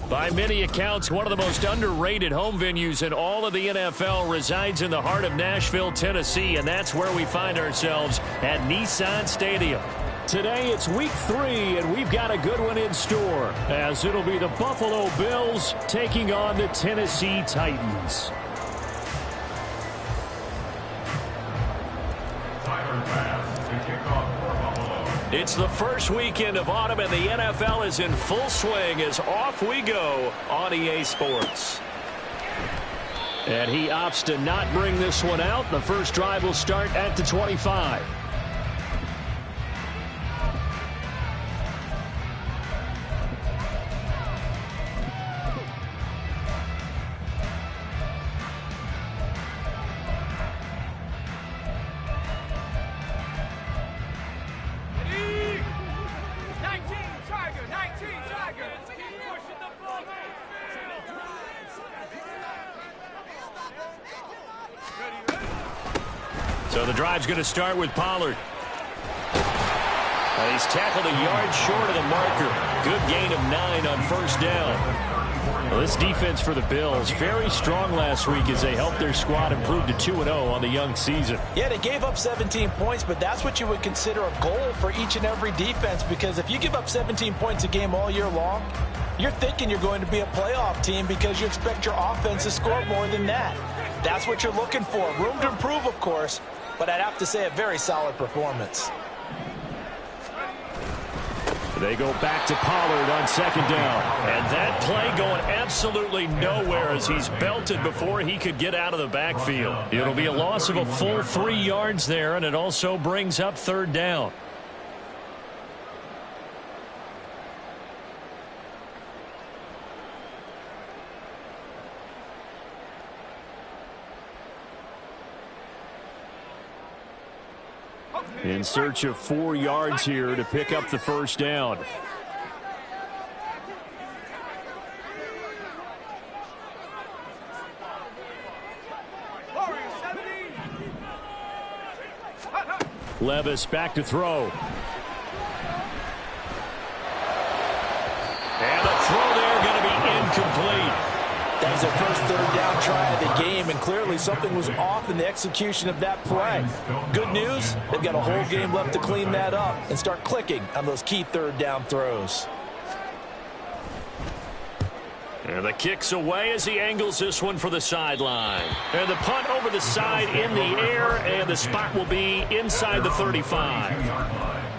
By many accounts, one of the most underrated home venues in all of the NFL resides in the heart of Nashville, Tennessee, and that's where we find ourselves at Nissan Stadium. Today it's week 3, and we've got a good one in store, as it'll be the Buffalo Bills taking on the Tennessee Titans. It's the first weekend of autumn, and the NFL is in full swing as off we go on EA Sports. And he opts to not bring this one out. The first drive will start at the 25. So the drive's going to start with Pollard. He's tackled a yard short of the marker. Good gain of 9 on first down. Well, this defense for the Bills, very strong last week as they helped their squad improve to 2-0 on the young season. Yeah, they gave up 17 points, but that's what you would consider a goal for each and every defense, because if you give up 17 points a game all year long, you're thinking you're going to be a playoff team because you expect your offense to score more than that. That's what you're looking for. Room to improve, of course, but I'd have to say a very solid performance. They go back to Pollard on second down. And that play going absolutely nowhere as he's belted before he could get out of the backfield. It'll be a loss of a full 3 yards there, and it also brings up third down. In search of 4 yards here to pick up the first down. Levis back to throw. And the throw there going to be incomplete. That was their first third down try of the game, and clearly something was off in the execution of that play. Good news, they've got a whole game left to clean that up and start clicking on those key third down throws. And the kick's away as he angles this one for the sideline. And the punt over the side in the air, and the spot will be inside the 35.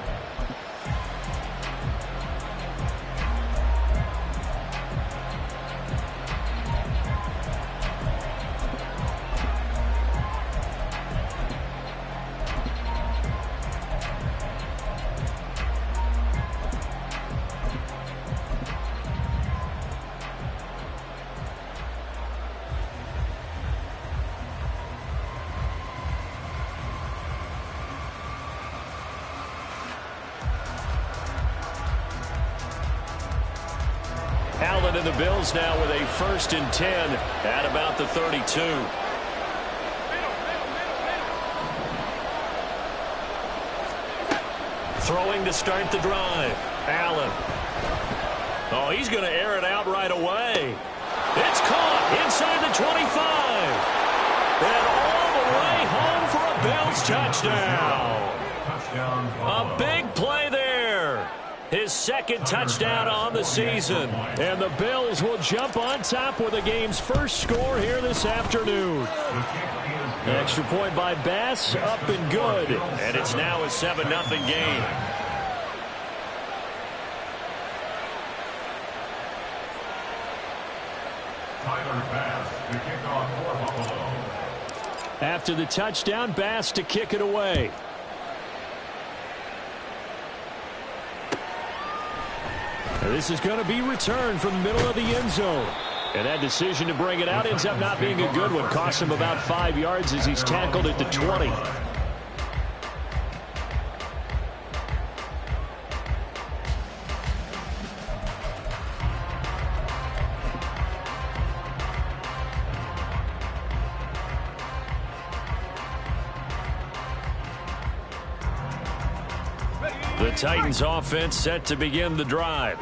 Allen and the Bills now with a 1st and 10 at about the 32. Throwing to start the drive. Allen. Oh, he's going to air it out right away. It's caught inside the 25. And all the way home for a Bills touchdown. A big play there. His 2nd touchdown on the season. And the Bills will jump on top with the game's first score here this afternoon. Extra point by Bass, up and good. And it's now a 7-0 game. Tyler Bass to kick off for Buffalo. After the touchdown, Bass to kick it away. This is going to be returned from the middle of the end zone. And that decision to bring it out ends up not being a good one. Cost him about 5 yards as he's tackled at the 20. The Titans offense set to begin the drive.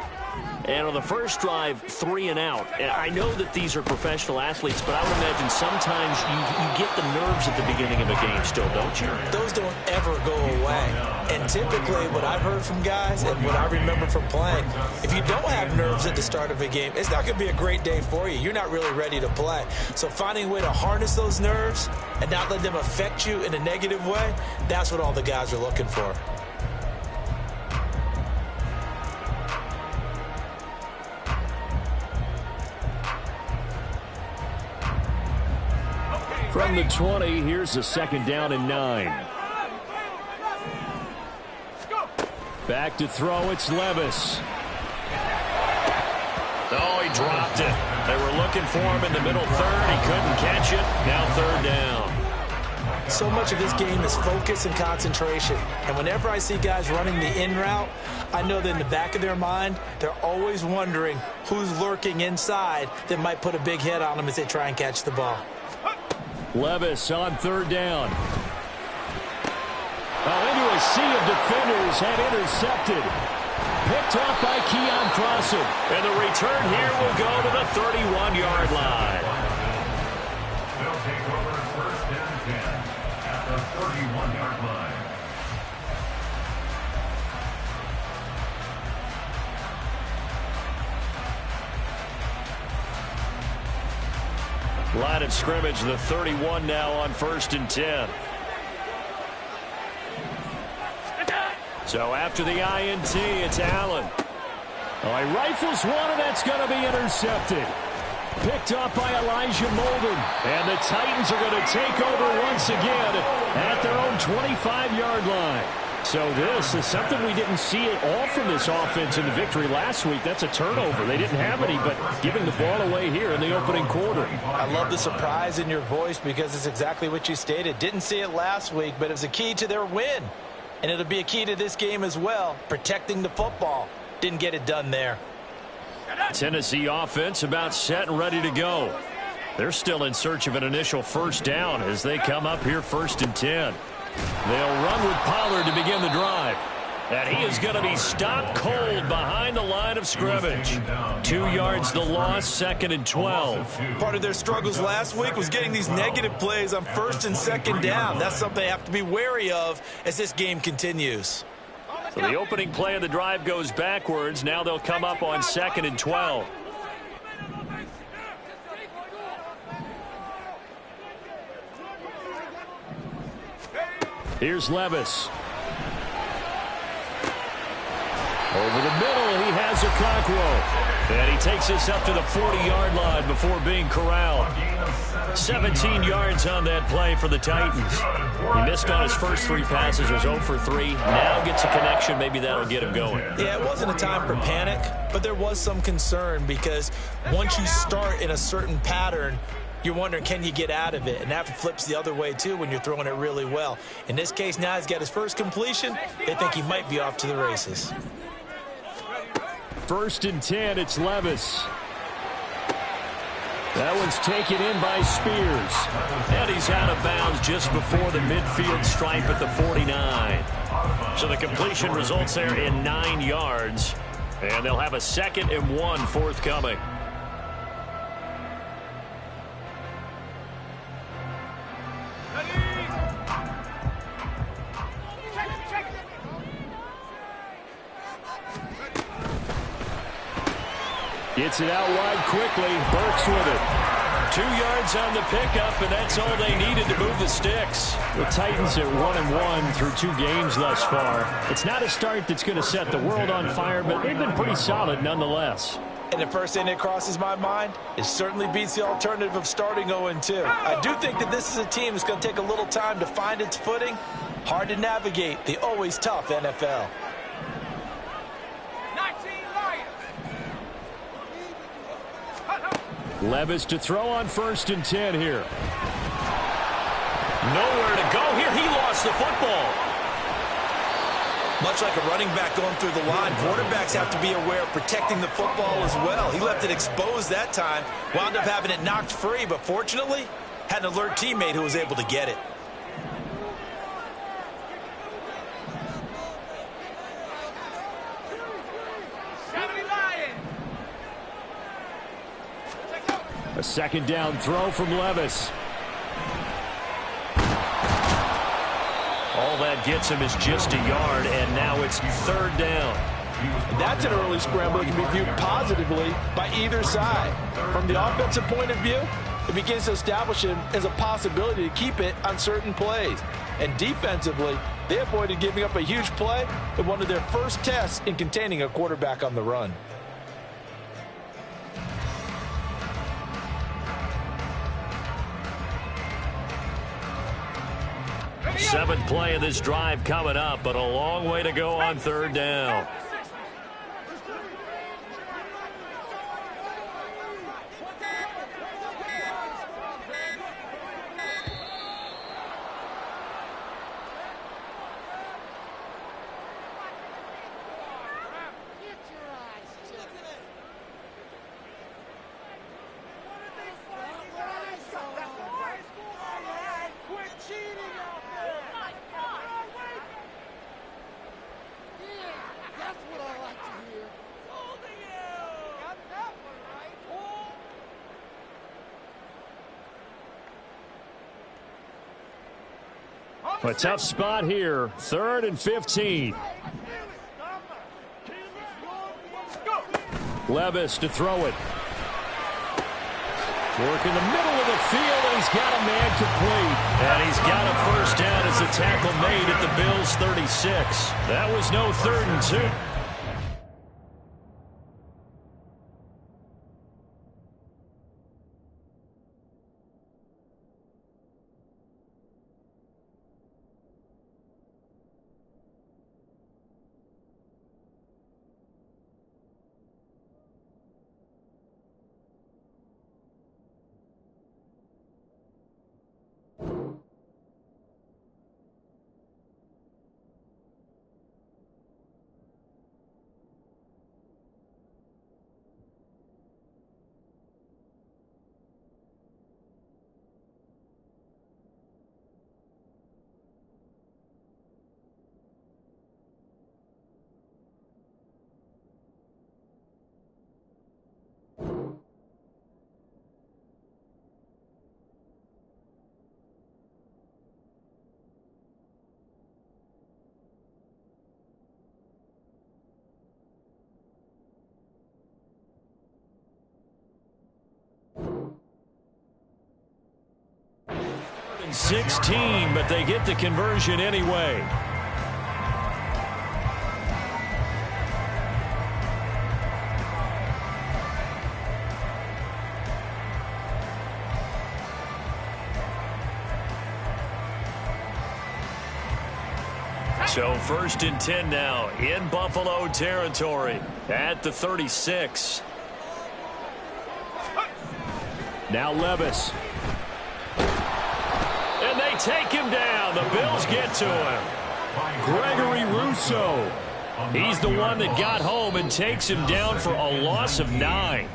And on the first drive, 3 and out. And I know that these are professional athletes, but I would imagine sometimes you get the nerves at the beginning of a game still, don't you? Those don't ever go away. And typically what I've heard from guys and what I remember from playing, if you don't have nerves at the start of a game, it's not going to be a great day for you. You're not really ready to play. So finding a way to harness those nerves and not let them affect you in a negative way, that's what all the guys are looking for. From the 20, here's a 2nd down and 9. Back to throw, it's Levis. Oh, he dropped it. They were looking for him in the middle third. He couldn't catch it. Now 3rd down. So much of this game is focus and concentration. And whenever I see guys running the in route, I know that in the back of their mind, they're always wondering who's lurking inside that might put a big hit on them as they try and catch the ball. Levis on 3rd down. Into a sea of defenders and intercepted. Picked off by Keon Crossen. And the return here will go to the 31-yard line. They'll take over 1st and 10 at the 31-yard line. Line of scrimmage, the 31 now on 1st and 10. So after the INT, it's Allen. Oh, he rifles one, and that's going to be intercepted. Picked up by Elijah Molden. And the Titans are going to take over once again at their own 25-yard line. So this is something we didn't see at all from this offense in the victory last week. That's a turnover. They didn't have any, but giving the ball away here in the opening quarter. I love the surprise in your voice because it's exactly what you stated. Didn't see it last week, but it was a key to their win. And it'll be a key to this game as well, protecting the football. Didn't get it done there. Tennessee offense about set and ready to go. They're still in search of an initial 1st down as they come up here 1st and 10. They'll run with Pollard to begin the drive. And he is going to be stopped cold behind the line of scrimmage. 2 yards the loss, 2nd and 12. Part of their struggles last week was getting these negative plays on 1st and 2nd down. That's something they have to be wary of as this game continues. So the opening play of the drive goes backwards. Now they'll come up on 2nd and 12. Here's Levis. Over the middle, he has Okonkwo. And he takes us up to the 40-yard line before being corralled. 17 yards on that play for the Titans. He missed on his first 3 passes, was 0 for 3. Now gets a connection. Maybe that'll get him going. Yeah, it wasn't a time for panic, but there was some concern because once you start in a certain pattern, you're wondering, can you get out of it? And that flips the other way, too, when you're throwing it really well. In this case, now he's got his first completion. They think he might be off to the races. 1st and 10, it's Levis. That one's taken in by Spears. And he's out of bounds just before the midfield stripe at the 49. So the completion results there in 9 yards. And they'll have a 2nd and 1 forthcoming. Gets it out wide quickly. Burks with it. 2 yards on the pickup, and that's all they needed to move the sticks. The Titans are 1-1 through 2 games thus far. It's not a start that's going to set the world on fire, but they've been pretty solid nonetheless. And the first thing that crosses my mind, it certainly beats the alternative of starting 0-2. I do think that this is a team that's going to take a little time to find its footing. Hard to navigate the always tough NFL. Levis to throw on 1st and 10 here. Nowhere to go here. He lost the football. Much like a running back going through the line, quarterbacks have to be aware of protecting the football as well. He left it exposed that time, wound up having it knocked free, but fortunately, had an alert teammate who was able to get it. A second down throw from Levis. All that gets him is just a yard, and now it's third down. That's an early scramble that can be viewed positively by either side. From the offensive point of view, it begins to establish him as a possibility to keep it on certain plays. And defensively, they avoided giving up a huge play in one of their first tests in containing a quarterback on the run. Seventh play of this drive coming up, but a long way to go on third down. A tough spot here, 3rd and 15. Levis to throw it. Work in the middle of the field, and he's got a man complete. And he's got a first down as the tackle made at the Bills' 36. That was no 3rd and 2. And 16, but they get the conversion anyway. So 1st and 10 now in Buffalo territory at the 36. Now Levis. And they take him down. The Bills get to him. Gregory Rousseau. He's the one that got home and takes him down for a loss of 9.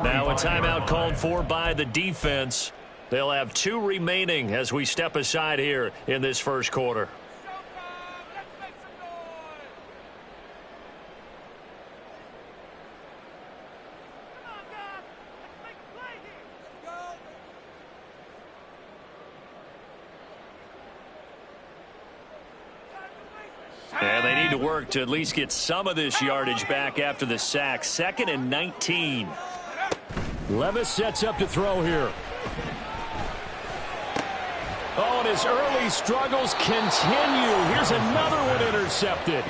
Now a timeout called for by the defense. They'll have 2 remaining as we step aside here in this first quarter. And they need to work to at least get some of this yardage back after the sack. 2nd and 19. Levis sets up to throw here. Oh, and his early struggles continue. Here's another one intercepted.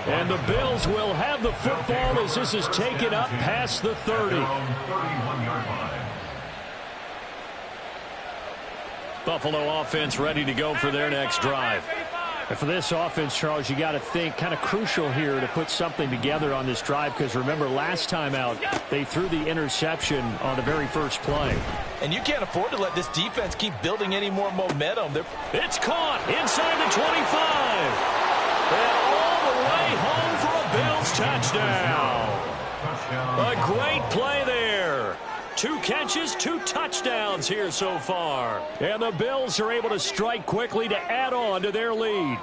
And the Bills will have the football as this is taken up past the 30. Buffalo offense ready to go for their next drive. And for this offense, Charles, you got to think kind of crucial here to put something together on this drive, because remember last time out they threw the interception on the very first play. And you can't afford to let this defense keep building any more momentum. It's caught inside the 25. And all the way home for a Bills touchdown. A great play there. 2 catches, 2 touchdowns here so far. And the Bills are able to strike quickly to add on to their lead.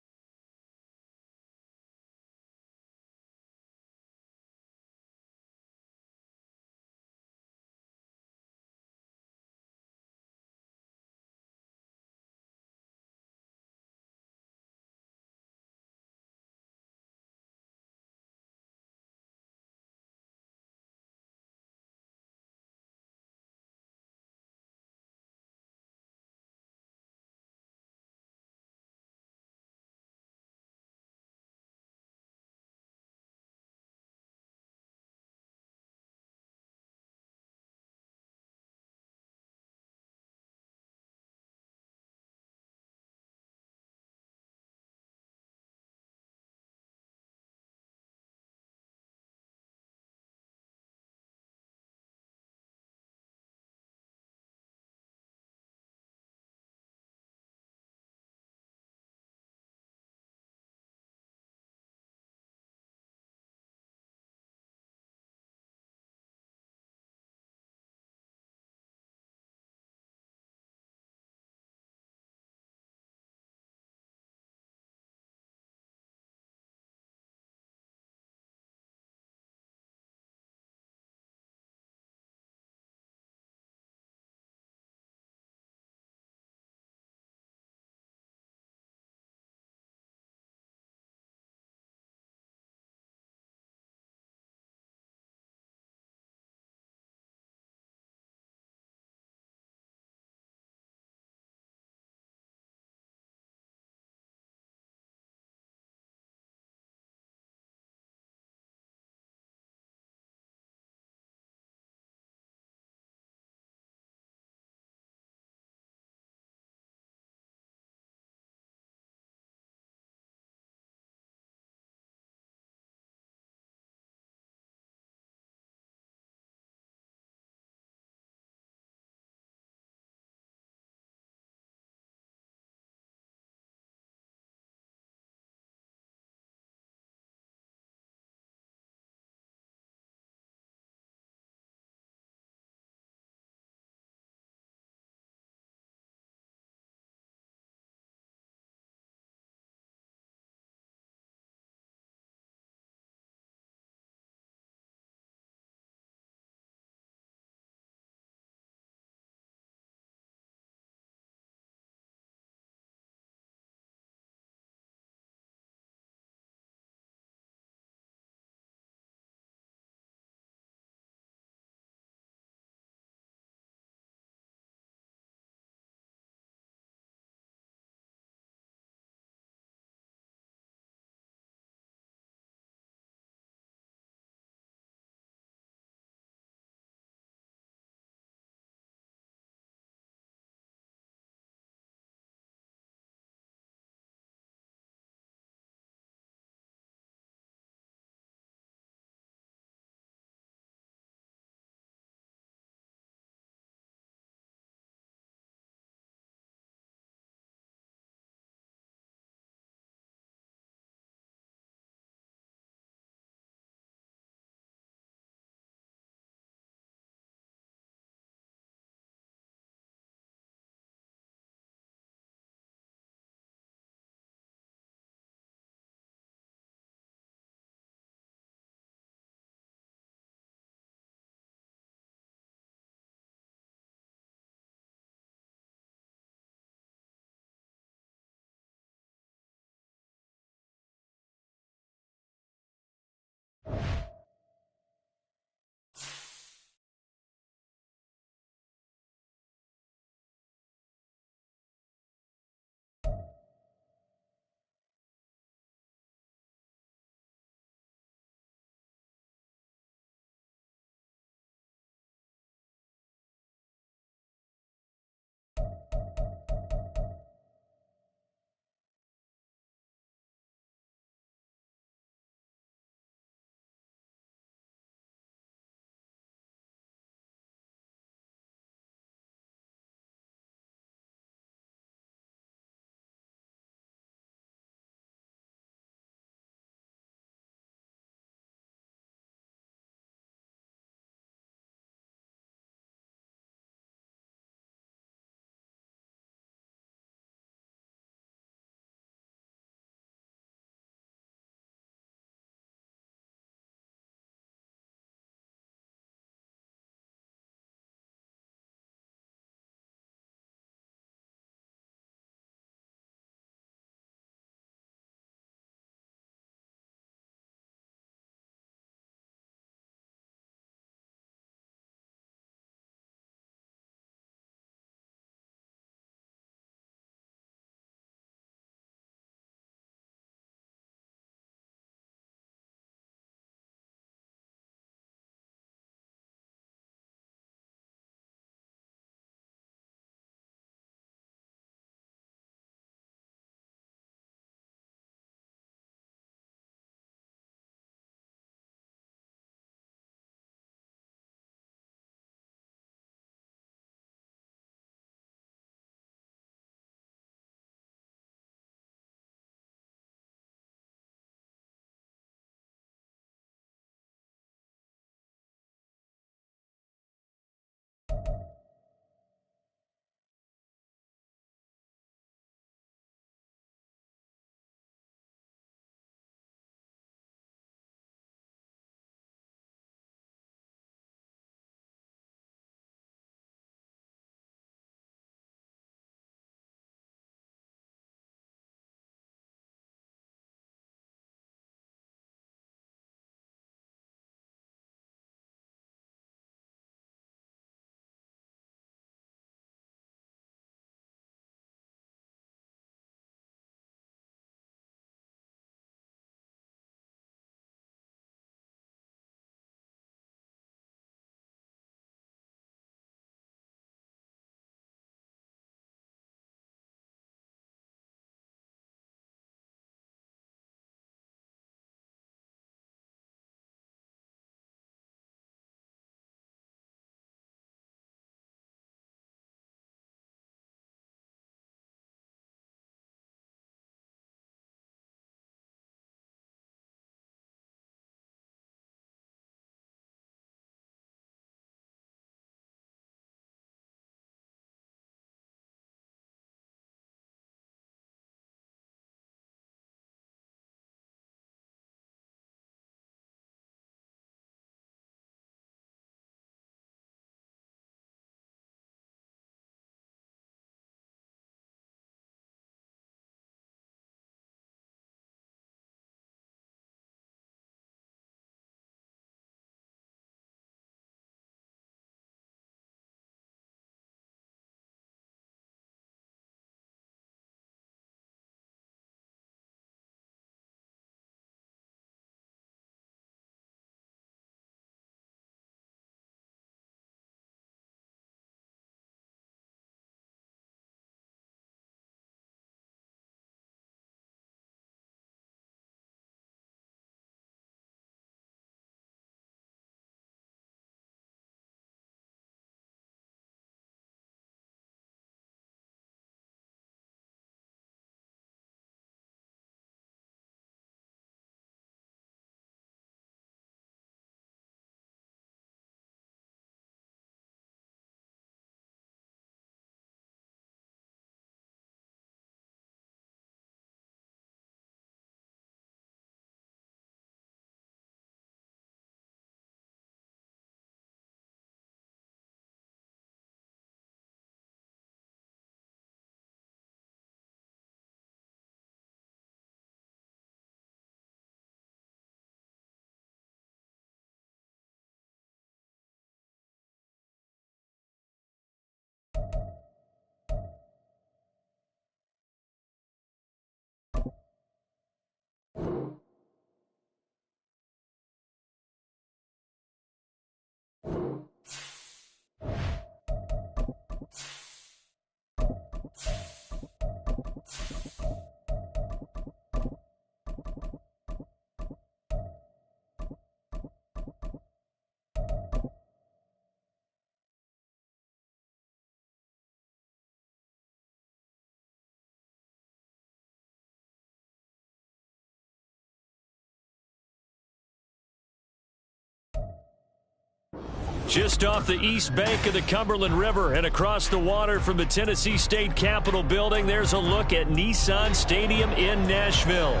Just off the east bank of the Cumberland River and across the water from the Tennessee State Capitol building, there's a look at Nissan Stadium in Nashville.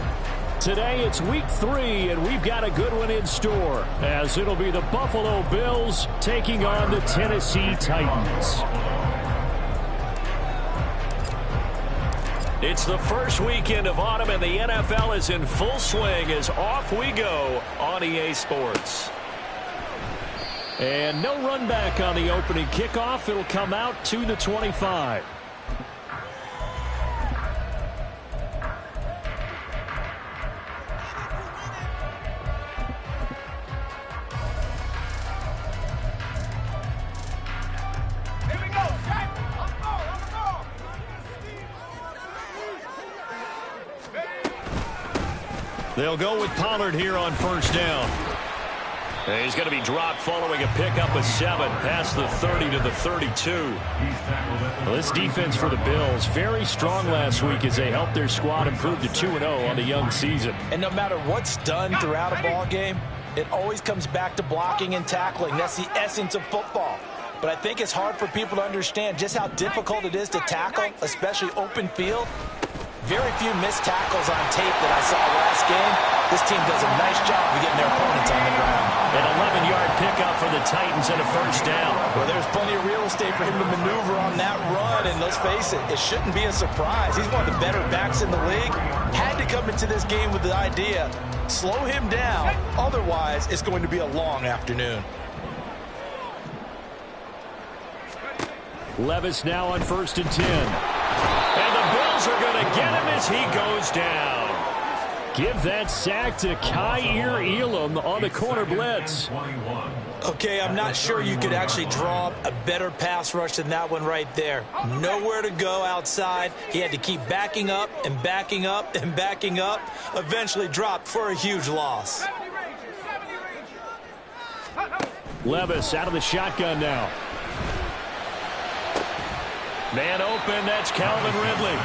Today it's week 3, and we've got a good one in store, as it'll be the Buffalo Bills taking on the Tennessee Titans. It's the first weekend of autumn, and the NFL is in full swing as off we go on EA Sports. And no run back on the opening kickoff. It'll come out to the 25. They'll go with Pollard here on first down. And he's going to be dropped following a pickup of 7 past the 30 to the 32. Well, this defense for the Bills, very strong last week as they helped their squad improve to 2-0 on the young season. And no matter what's done throughout a ball game, it always comes back to blocking and tackling. That's the essence of football. But I think it's hard for people to understand just how difficult it is to tackle, especially open field. Very few missed tackles on tape that I saw last game. This team does a nice job of getting their opponents on the ground. An 11-yard pickup for the Titans and a first down. Well, there's plenty of real estate for him to maneuver on that run, and let's face it, it shouldn't be a surprise. He's one of the better backs in the league. Had to come into this game with the idea, slow him down, otherwise it's going to be a long afternoon. Levis now on 1st and 10. And the Bills are going to get him as he goes down. Give that sack to Kaiir Elam on the corner blitz. Okay, I'm not sure you could actually draw a better pass rush than that one right there. Nowhere to go outside. He had to keep backing up and backing up and backing up. Eventually dropped for a huge loss. Levis out of the shotgun now. Man open, that's Calvin Ridley.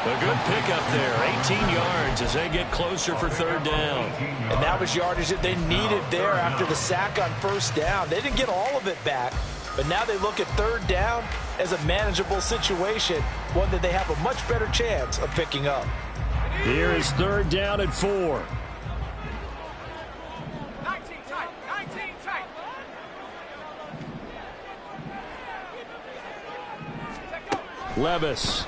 A good pickup there, 18 yards as they get closer for 3rd down. And that was yardage that they needed there after the sack on 1st down. They didn't get all of it back, but now they look at 3rd down as a manageable situation, one that they have a much better chance of picking up. Here is 3rd down and 4. Levis.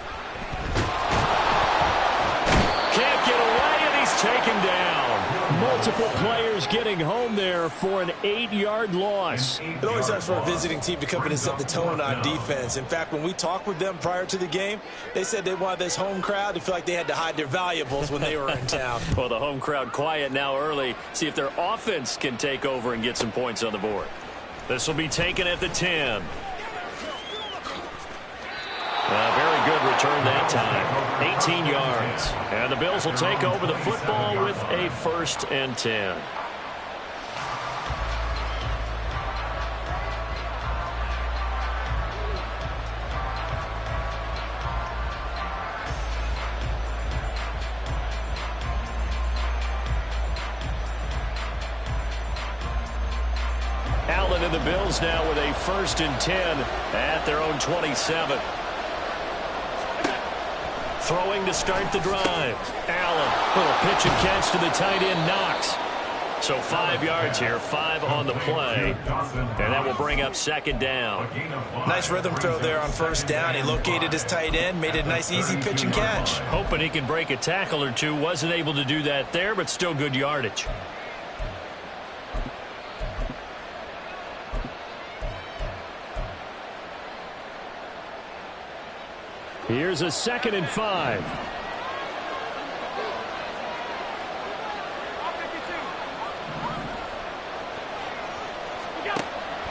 Can't get away, and he's taken down. Multiple players getting home there for an 8-yard loss. It always helps for a visiting team to come in and set the tone on defense. In fact, when we talked with them prior to the game, they said they wanted this home crowd to feel like they had to hide their valuables when they were in town. Well, the home crowd quiet now early. See if their offense can take over and get some points on the board. This will be taken at the 10. Very good return that time. 18 yards. And the Bills will take over the football with a 1st and 10. Allen and the Bills now with a 1st and 10 at their own 27. Throwing to start the drive. Allen, little pitch and catch to the tight end, Knox. So 5 yards here, 5 on the play. And that will bring up 2nd down. Nice rhythm throw there on 1st down. He located his tight end, made it a nice easy pitch and catch. Hoping he can break a tackle or two. Wasn't able to do that there, but still good yardage. Here's a 2nd and 5.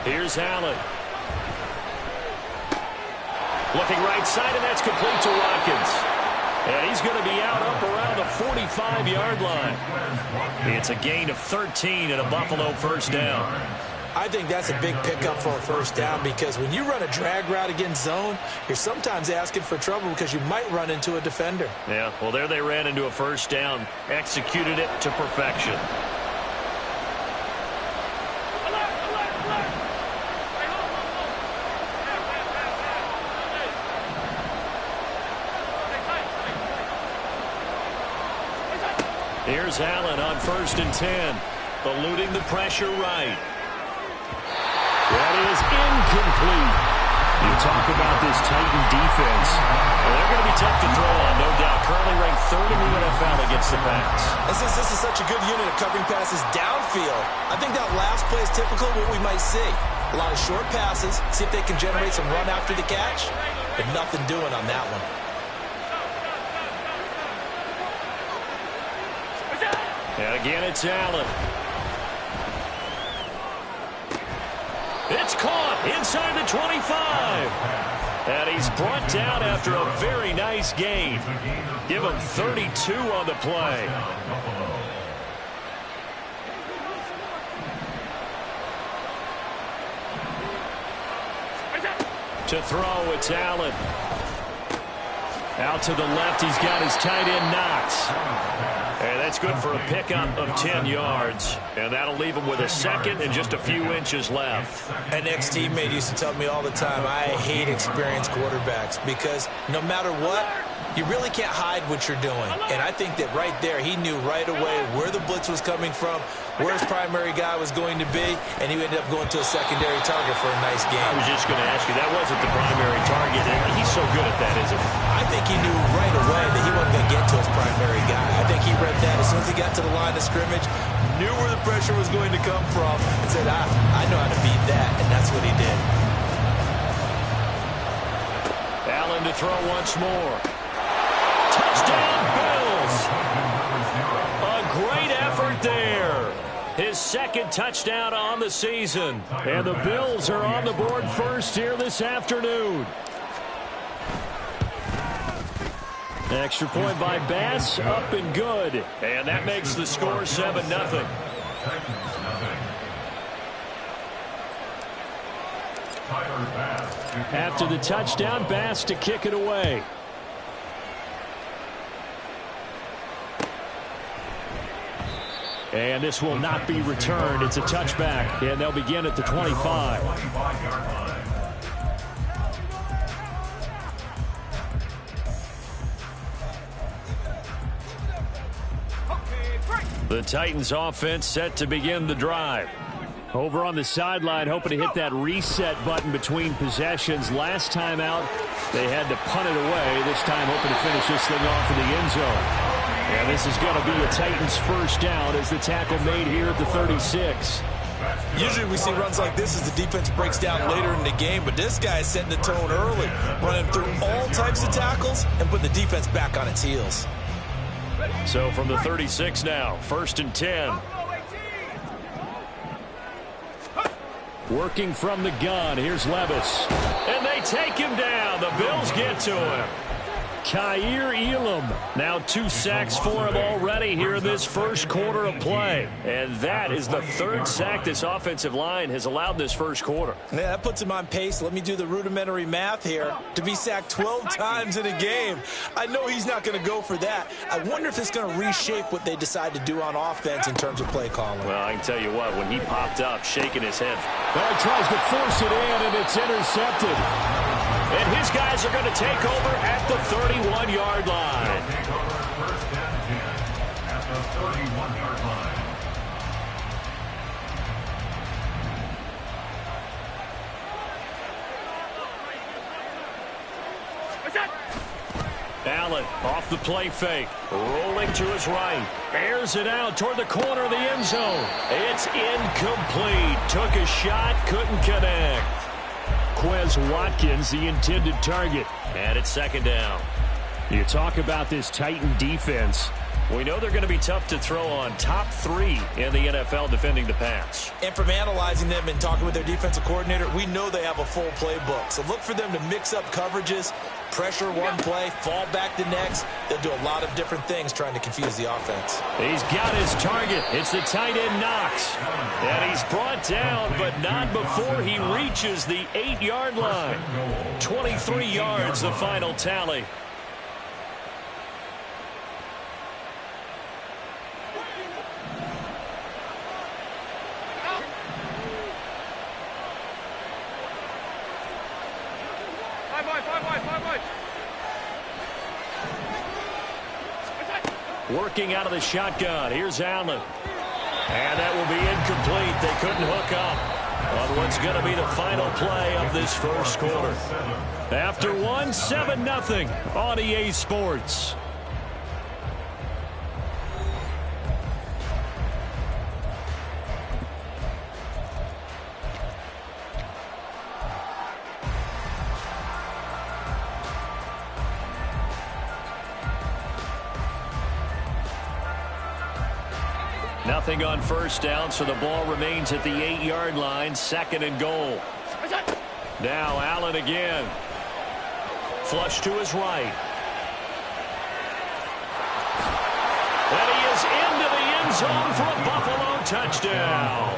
Here's Allen. Looking right side, and that's complete to Watkins. And he's going to be out up around the 45-yard line. It's a gain of 13 and a Buffalo 1st down. I think that's a big pickup for a 1st down, because when you run a drag route against zone, you're sometimes asking for trouble because you might run into a defender. Yeah, well, there they ran into a 1st down, executed it to perfection. Here's Allen on 1st and 10. Eluding the pressure right. That is incomplete. You talk about this Titan defense. Well, they're going to be tough to throw on, no doubt. Currently ranked 3rd in the NFL against the pass. And since this is such a good unit of covering passes downfield, I think that last play is typical of what we might see. A lot of short passes, see if they can generate some run after the catch, but nothing doing on that one. And again, it's Allen. It's caught inside the 25. And he's brought down after a very nice gain. Give him 32 on the play. To throw, it's Allen. Out to the left, he's got his tight end Knox. And that's good for a pickup of 10 yards. And that'll leave him with a second and just a few inches left. An ex-teammate used to tell me all the time, I hate experienced quarterbacks because no matter what, you really can't hide what you're doing. And I think that right there, he knew right away where the blitz was coming from, where his primary guy was going to be, and he ended up going to a secondary target for a nice game. I was just going to ask you, that wasn't the primary target, and he's so good at that, isn't he? I think he knew right away that he wasn't going to get to his primary guy. I think he read that as soon as he got to the line of scrimmage, knew where the pressure was going to come from, and said, I know how to beat that, and that's what he did. Allen to throw once more. Touchdown, Bills! A great effort there. His second touchdown on the season. And the Bills are on the board first here this afternoon. Extra point by Bass, up and good. And that makes the score 7-0. After the touchdown, Bass to kick it away. And this will not be returned. It's a touchback, and they'll begin at the 25. The Titans offense set to begin the drive. Over on the sideline, hoping to hit that reset button between possessions. Last time out, they had to punt it away. This time, hoping to finish this thing off in the end zone. And this is going to be a Titans first down as the tackle made here at the 36. Usually we see runs like this as the defense breaks down later in the game, but this guy is setting the tone early, running through all types of tackles and putting the defense back on its heels. So from the 36 now, 1st and 10. Working from the gun, here's Levis. And they take him down. The Bills get to him. Kaiir Elam, now 2 sacks for him already here in this first quarter of play. And that is the 3rd sack this offensive line has allowed this first quarter. Yeah, that puts him on pace. Let me do the rudimentary math here. To be sacked 12 times in a game, I know he's not going to go for that. I wonder if it's going to reshape what they decide to do on offense in terms of play calling. Well, I can tell you what, when he popped up, shaking his head. Well, he tries to force it in, and it's intercepted. And his guys are going to take over at the 31-yard line. Take over first and 10 at the 31-yard line. Allen off the play fake, rolling to his right, airs it out toward the corner of the end zone. It's incomplete. Took a shot, couldn't connect. Quez Watkins, the intended target. And it's 2nd down. You talk about this Titan defense. We know they're going to be tough to throw on. Top 3 in the NFL defending the pass. And from analyzing them and talking with their defensive coordinator, we know they have a full playbook. So look for them to mix up coverages, pressure one play, fall back the next. They'll do a lot of different things trying to confuse the offense. He's got his target. It's the tight end Knox. And he's brought down, but not before he reaches the 8-yard line. 23 yards, the final tally. Working out of the shotgun. Here's Allen. And that will be incomplete. They couldn't hook up on what's going to be the final play of this first quarter. After one, 7-0 on EA Sports. Nothing on first down, so the ball remains at the 8-yard line, 2nd and goal. Now Allen again. Flush to his right. And he is into the end zone for a Buffalo touchdown.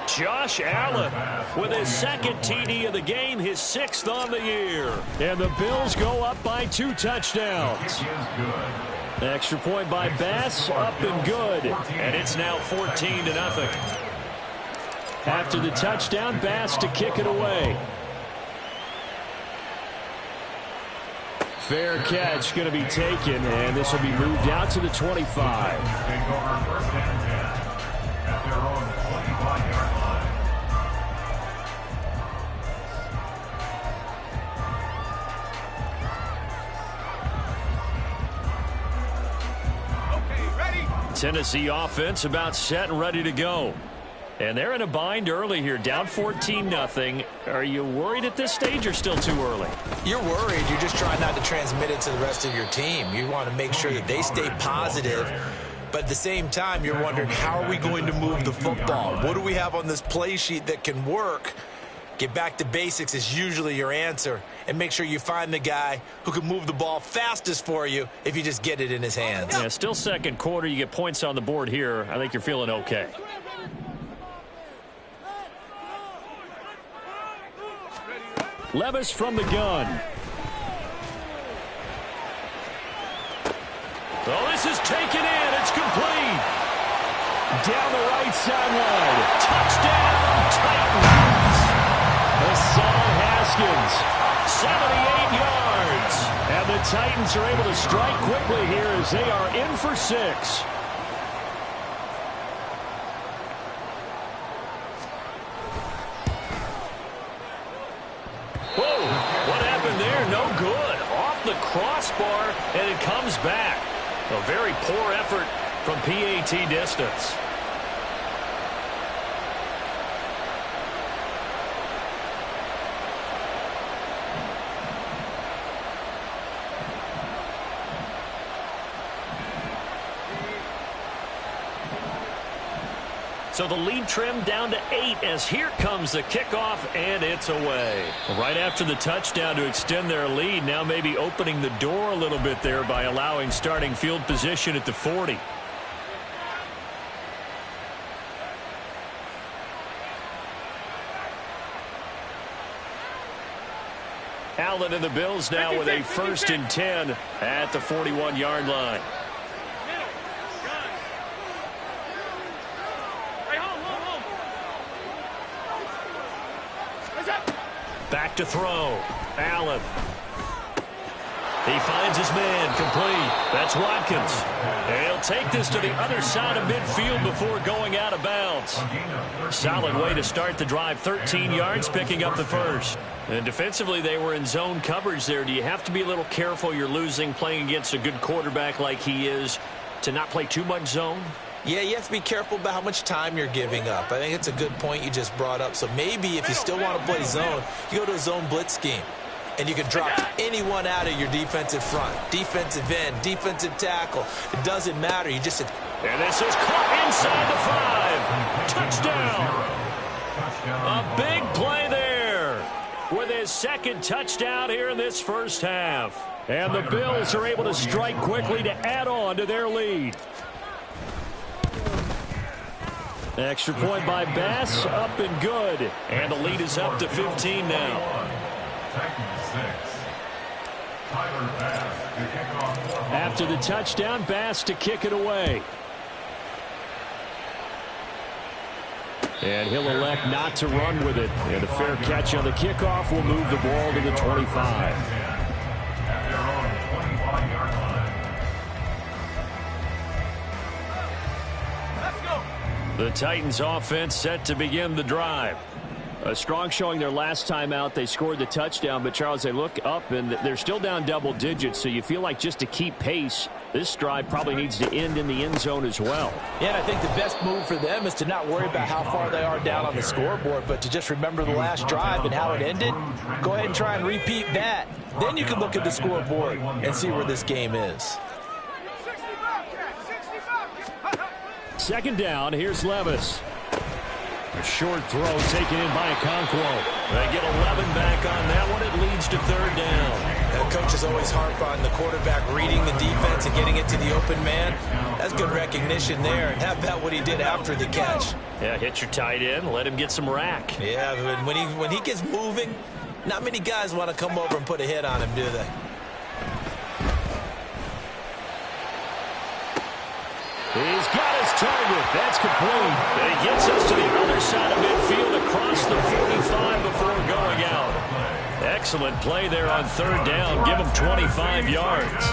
Josh Allen with his 2nd TD of the game, his 6th on the year. And the Bills go up by 2 touchdowns. Extra point by Bass, up and good. And it's now 14-0. After the touchdown, Bass to kick it away. Fair catch going to be taken, and this will be moved out to the 25. Tennessee offense about set and ready to go. And they're in a bind early here, down 14-0. Are you worried at this stage or still too early? You're worried. You're just trying not to transmit it to the rest of your team. You want to make sure that they stay positive. But at the same time, you're wondering, how are we going to move the football? What do we have on this play sheet that can work? Get back to basics is usually your answer. And make sure you find the guy who can move the ball fastest for you if you just get it in his hands. Yeah, still second quarter. You get points on the board here. I think you're feeling okay. Levis from the gun. Oh, this is taken in. It's complete. Down the right sideline. Touchdown, Titans. Hassan Haskins, 78 yards. And the Titans are able to strike quickly here as they are in for 6. Whoa, what happened there? No good. Off the crossbar, and it comes back. A very poor effort from PAT distance. So the lead trimmed down to 8 as here comes the kickoff, and it's away. Right after the touchdown to extend their lead, now maybe opening the door a little bit there by allowing starting field position at the 40. Allen and the Bills now with a 1st and 10 at the 41-yard line. Back to throw. Allen. He finds his man complete. That's Watkins. And he'll take this to the other side of midfield before going out of bounds. Solid way to start the drive. 13 yards, picking up the 1st. And defensively, they were in zone coverage there. Do you have to be a little careful? You're losing, playing against a good quarterback like he is, to not play too much zone? Yeah, you have to be careful about how much time you're giving up. I think it's a good point you just brought up. So maybe if you still want to play zone, you go to a zone blitz scheme. And you can drop anyone out of your defensive front. Defensive end, defensive tackle. It doesn't matter. You just... And this is caught inside the 5. Touchdown. A big play there with his 2nd touchdown here in this first half. And the Bills are able to strike quickly to add on to their lead. Extra point by Bass, up and good. And the lead is up to 15 now. After the touchdown, Bass to kick it away. And he'll elect not to run with it. And a fair catch on the kickoff will move the ball to the 25. The Titans offense set to begin the drive. A strong showing their last time out. They scored the touchdown, but Charles, they look up and they're still down double digits, so you feel like just to keep pace, this drive probably needs to end in the end zone as well. Yeah, and I think the best move for them is to not worry about how far they are down on the scoreboard, but to just remember the last drive and how it ended. Go ahead and try and repeat that. Then you can look at the scoreboard and see where this game is. Second down, here's Levis. A short throw taken in by Okonkwo. They get 11 back on that one. It leads to third down. Coaches always harp on the quarterback reading the defense and getting it to the open man. That's good recognition there. And how about what he did after the catch? Yeah, hit your tight end. Let him get some rack. Yeah, but when he gets moving, not many guys want to come over and put a hit on him, do they? He's got his target. That's complete. And he gets us to the other side of midfield across the 45 before going out. Excellent play there on third down. Give him 25 yards.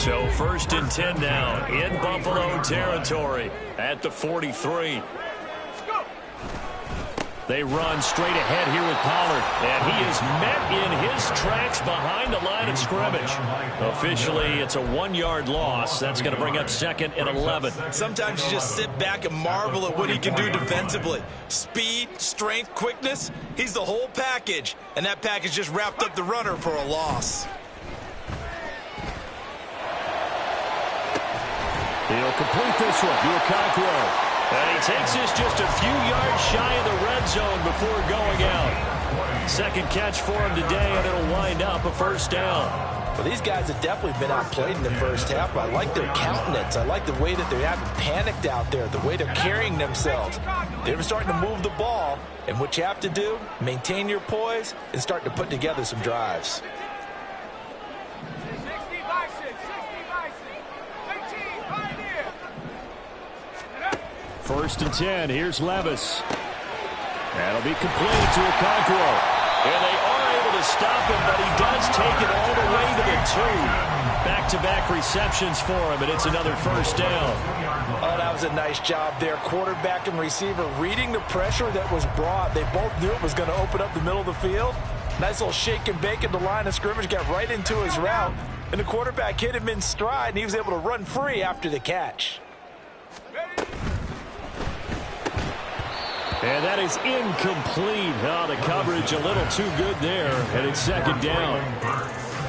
So 1st and 10 now in Buffalo territory at the 43. They run straight ahead here with Pollard, and he is met in his tracks behind the line of scrimmage. Officially, it's a 1-yard loss. That's going to bring up 2nd and 11. Sometimes you just sit back and marvel at what he can do defensively. Speed, strength, quickness, he's the whole package, and that package just wrapped up the runner for a loss. He'll complete this one to Okonkwo. And he takes this just a few yards shy of the red zone before going out. Second catch for him today, and it'll wind up a first down. Well, these guys have definitely been outplayed in the first half. I like their countenance. I like the way that they haven't panicked out there, the way they're carrying themselves. They're starting to move the ball, and what you have to do, maintain your poise and start to put together some drives. First and 10. Here's Levis. That'll be complete to Okonkwo. And they are able to stop him, but he does take it all the way to the 2. Back-to-back receptions for him, and it's another first down. Oh, that was a nice job there. Quarterback and receiver reading the pressure that was brought. They both knew it was going to open up the middle of the field. Nice little shake and bake at the line of scrimmage, got right into his route. And the quarterback hit him in stride, and he was able to run free after the catch. And that is incomplete. Oh, the coverage a little too good there, and it's second down.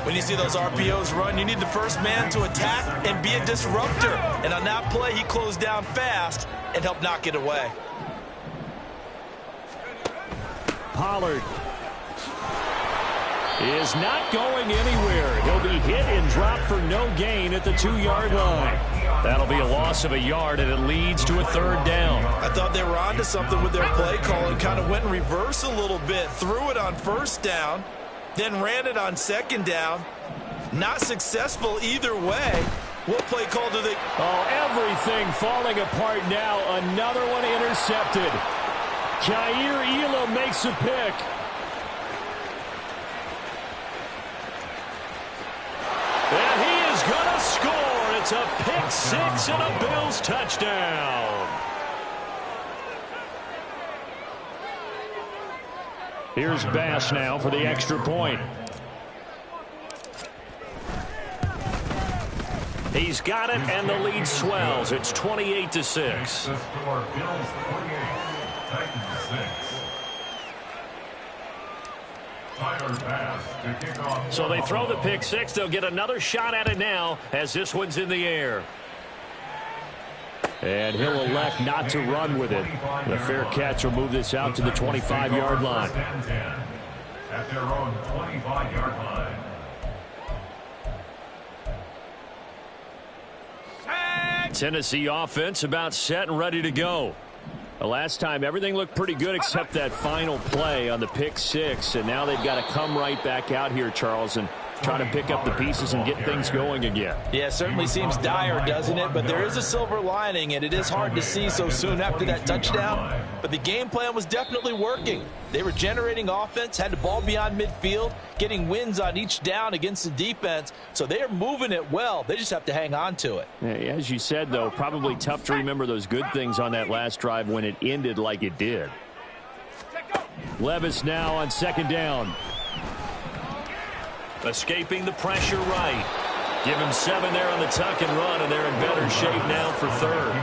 When you see those RPOs run, you need the first man to attack and be a disruptor. And on that play, he closed down fast and helped knock it away. Pollard is not going anywhere. He'll be hit and dropped for no gain at the 2-yard line. That'll be a loss of a yard, and it leads to a third down. I thought they were onto something with their play call and kind of went in reverse a little bit. Threw it on first down, then ran it on second down. Not successful either way. What play call do they... Oh, everything falling apart now. Another one intercepted. Jair Elam makes a pick. And he is going to score. It's a pick six and a Bills touchdown. Here's Bass now for the extra point. He's got it, and the lead swells. It's 28-6. So they throw the pick six. They'll get another shot at it now as this one's in the air. And he'll elect not to run with it. The fair catch will move this out to the 25-yard line. At their own 25-yard line. Tennessee offense about set and ready to go. The last time everything looked pretty good except that final play on the pick six, and now they've got to come right back out here, Charles, and try to pick up the pieces and get things going again. Yeah, it certainly seems dire, doesn't it? But there is a silver lining, and it is hard to see so soon after that touchdown. But the game plan was definitely working. They were generating offense, had the ball beyond midfield, getting wins on each down against the defense. So they are moving it well. They just have to hang on to it. As you said, though, probably tough to remember those good things on that last drive when it ended like it did. Levis now on second down. Escaping the pressure right. Give him 7 there on the tuck and run, and they're in better shape now for third.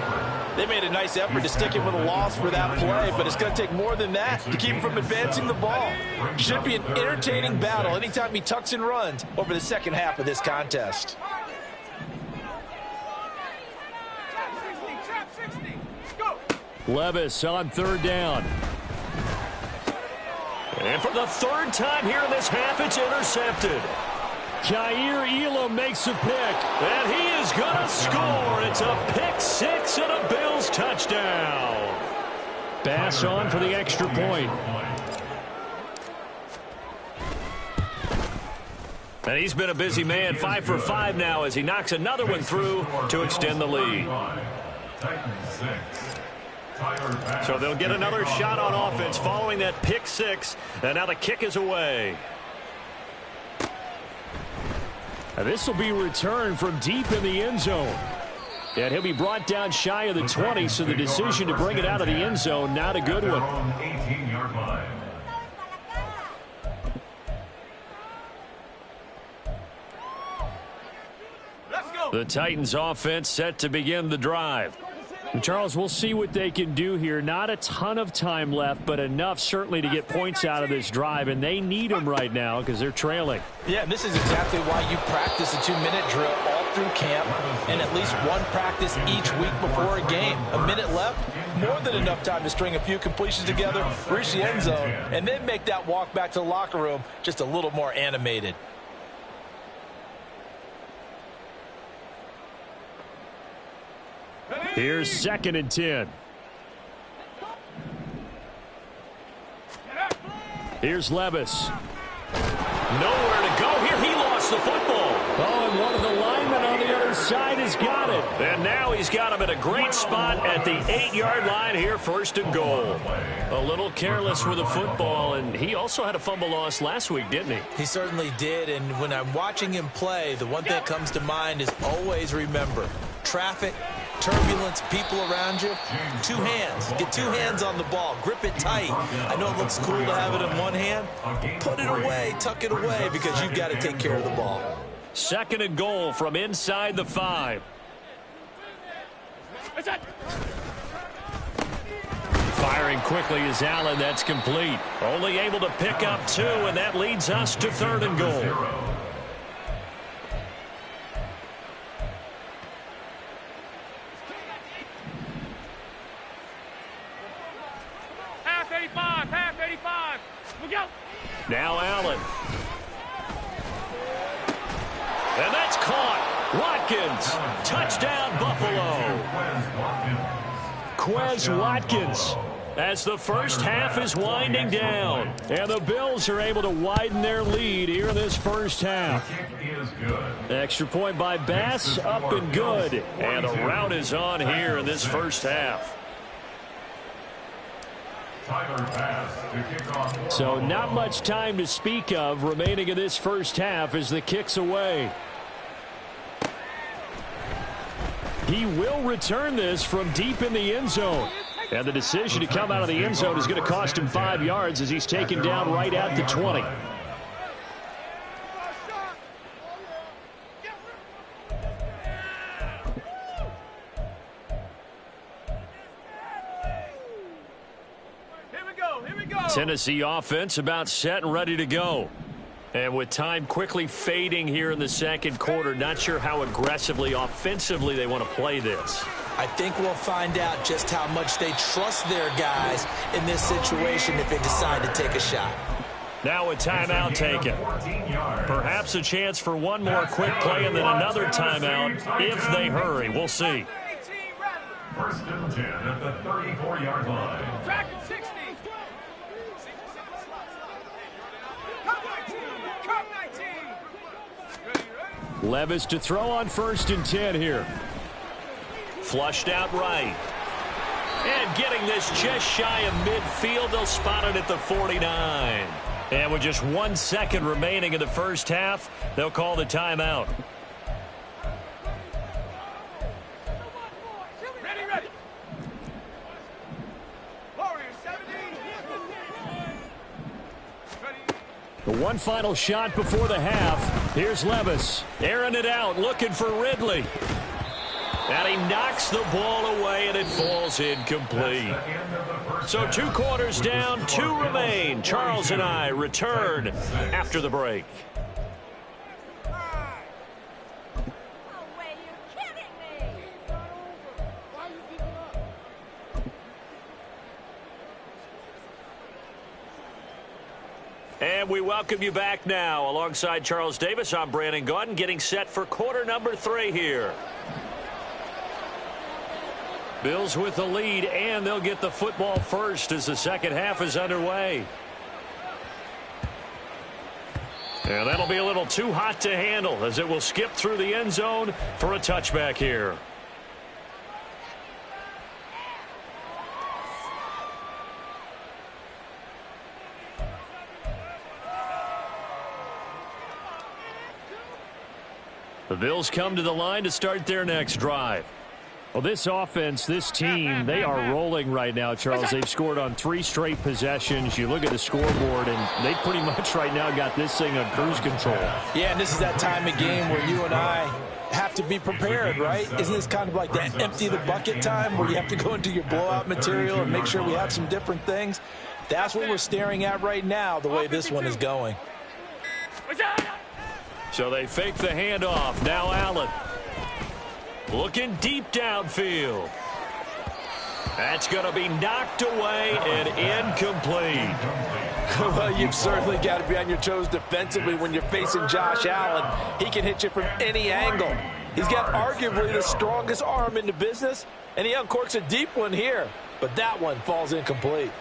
They made a nice effort to stick him with a loss for that play, but it's going to take more than that to keep him from advancing the ball. Should be an entertaining battle anytime he tucks and runs over the second half of this contest. Levis on third down. And for the third time here in this half, it's intercepted. Kaiir Elam makes a pick. And he is going to score. It's a pick six and a Bills touchdown. Bass on for the extra point. And he's been a busy man, 5 for 5 now as he knocks another one through to extend the lead. So they'll get another shot on offense following that pick six. And now the kick is away. This will be returned from deep in the end zone. And he'll be brought down shy of the 20, so the decision to bring it out of the end zone, not a good one. 18-yard line. The Titans offense set to begin the drive. And Charles, we'll see what they can do here. Not a ton of time left, but enough certainly to get points out of this drive, and they need them right now because they're trailing. Yeah, and this is exactly why you practice a 2-minute drill all through camp and at least one practice each week before a game. A minute left, more than enough time to string a few completions together, reach the end zone, and then make that walk back to the locker room just a little more animated. Here's 2nd and 10. Here's Levis. Nowhere to go here. He lost the football. Oh, and one of the linemen on the other side has got it. And now he's got him at a great spot at the 8-yard line here, 1st and goal. A little careless with the football, and he also had a fumble loss last week, didn't he? He certainly did, and when I'm watching him play, the one thing that comes to mind is always remember, traffic, turbulence, people around you, 2 hands. Get 2 hands on the ball. Grip it tight. I know it looks cool to have it in one hand. Put it away. Tuck it away because you've got to take care of the ball. 2nd and goal from inside the 5. Firing quickly is Allen. That's complete. Only able to pick up 2, and that leads us to 3rd and goal. Half 85. Look out. Now Allen. And that's caught. Watkins. Touchdown, Buffalo. Quez Watkins. As the first half is winding down. And the Bills are able to widen their lead here in this first half. Extra point by Bass, up and good. And a rout is on here in this first half. So not much time to speak of remaining in this first half as the kick's away. He will return this from deep in the end zone. And the decision to come out of the end zone is going to cost him 5 yards as he's taken down right at the 20. Tennessee offense about set and ready to go. And with time quickly fading here in the second quarter, not sure how aggressively, offensively they want to play this. I think we'll find out just how much they trust their guys in this situation if they decide to take a shot. Now a timeout taken. Perhaps a chance for one more quick play and then another timeout if they hurry. We'll see. 1st and 10 at the 34-yard line. Track 60. Come 19. Levis to throw on 1st and 10 here. Flushed out right. And getting this just shy of midfield, they'll spot it at the 49. And with just 1 second remaining in the first half, they'll call the timeout. The one final shot before the half. Here's Levis. Airing it out, looking for Ridley. And he knocks the ball away, and it falls incomplete. So 2 quarters down, 2 remain. Charles and I return after the break. And we welcome you back now. Alongside Charles Davis, I'm Brandon Gaudin, getting set for quarter number 3 here. Bills with the lead, and they'll get the football first as the second half is underway. And that'll be a little too hot to handle as it will skip through the end zone for a touchback here. The Bills come to the line to start their next drive. Well, this offense, this team, they are rolling right now, Charles. They've scored on 3 straight possessions. You look at the scoreboard, and they pretty much right now got this thing on cruise control. Yeah, and this is that time of game where you and I have to be prepared, right? Isn't this kind of like that empty the bucket time where you have to go into your blowout material and make sure we have some different things? That's what we're staring at right now, the way this one is going. So they fake the handoff. Now Allen. Looking deep downfield. That's going to be knocked away and incomplete. Well, you've certainly got to be on your toes defensively when you're facing Josh Allen. He can hit you from any angle. He's got arguably the strongest arm in the business, and he uncorks a deep one here. But that one falls incomplete.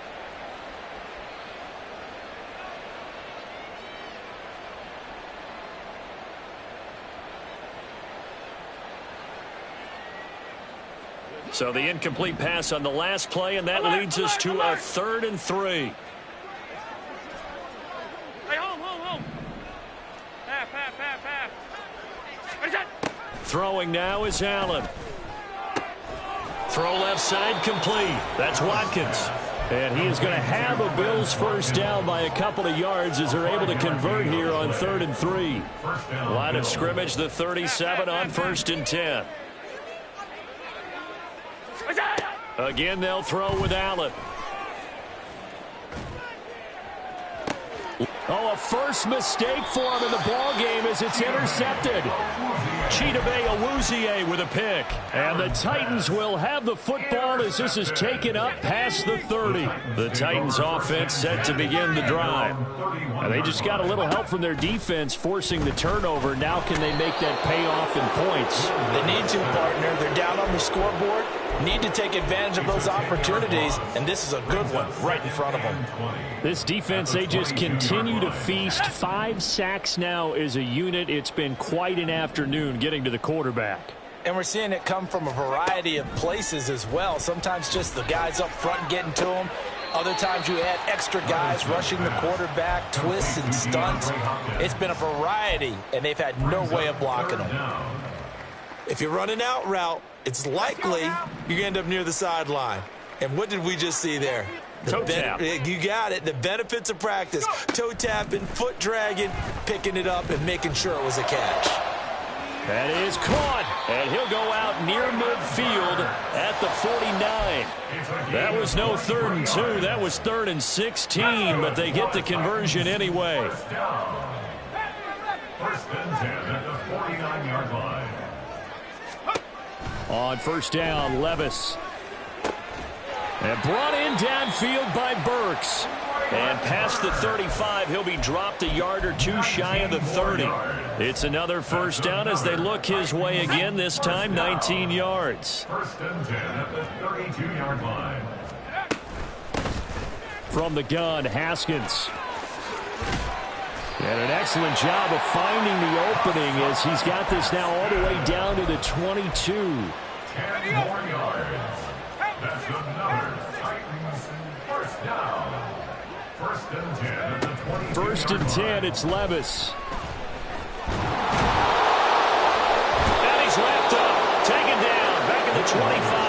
So the incomplete pass on the last play, and that leads us to a 3rd and 3. Hey, home. Half. What is that? Throwing now is Allen. Throw left side complete. That's Watkins. And he is going to have a Bills first down by a couple of yards as they're able to convert here on 3rd and 3. Line of scrimmage, the 37 on 1st and 10. Again, they'll throw with Allen. Oh, a first mistake for him in the ball game as it's intercepted. Chidobe Awuzie with a pick. And the Titans will have the football as this is taken up past the 30. The Titans offense set to begin the drive. And they just got a little help from their defense forcing the turnover. Now can they make that pay off in points? They need to, partner. They're down on the scoreboard. Need to take advantage of those opportunities, and this is a good one right in front of them. This defense, they just continue to feast. 5 sacks now as a unit. It's been quite an afternoon getting to the quarterback. And we're seeing it come from a variety of places as well. Sometimes just the guys up front getting to them. Other times you add extra guys rushing the quarterback, twists and stunts. It's been a variety, and they've had no way of blocking them. If you're running out route, it's likely you're going to end up near the sideline. And what did we just see there? Toe tap. You got it. The benefits of practice. Toe tapping, foot dragging, picking it up, and making sure it was a catch. That is caught, and he'll go out near midfield at the 49. That was no 3rd and 2. That was 3rd and 16, but they get the conversion anyway. First and 10 at the 49-yard line. On first down, Levis. And brought in downfield by Burks. And past the 35, he'll be dropped a yard or 2 shy of the 30. It's another first down as they look his way again, this time 19 yards. First and 10 at the 32-yard line. From the gun, Haskins. And an excellent job of finding the opening as he's got this now all the way down to the 22. 10 more yards. That's another Titans first down. First and 10 at the 20. First and 10, it's Levis. And he's wrapped up, taken down, back at the 25.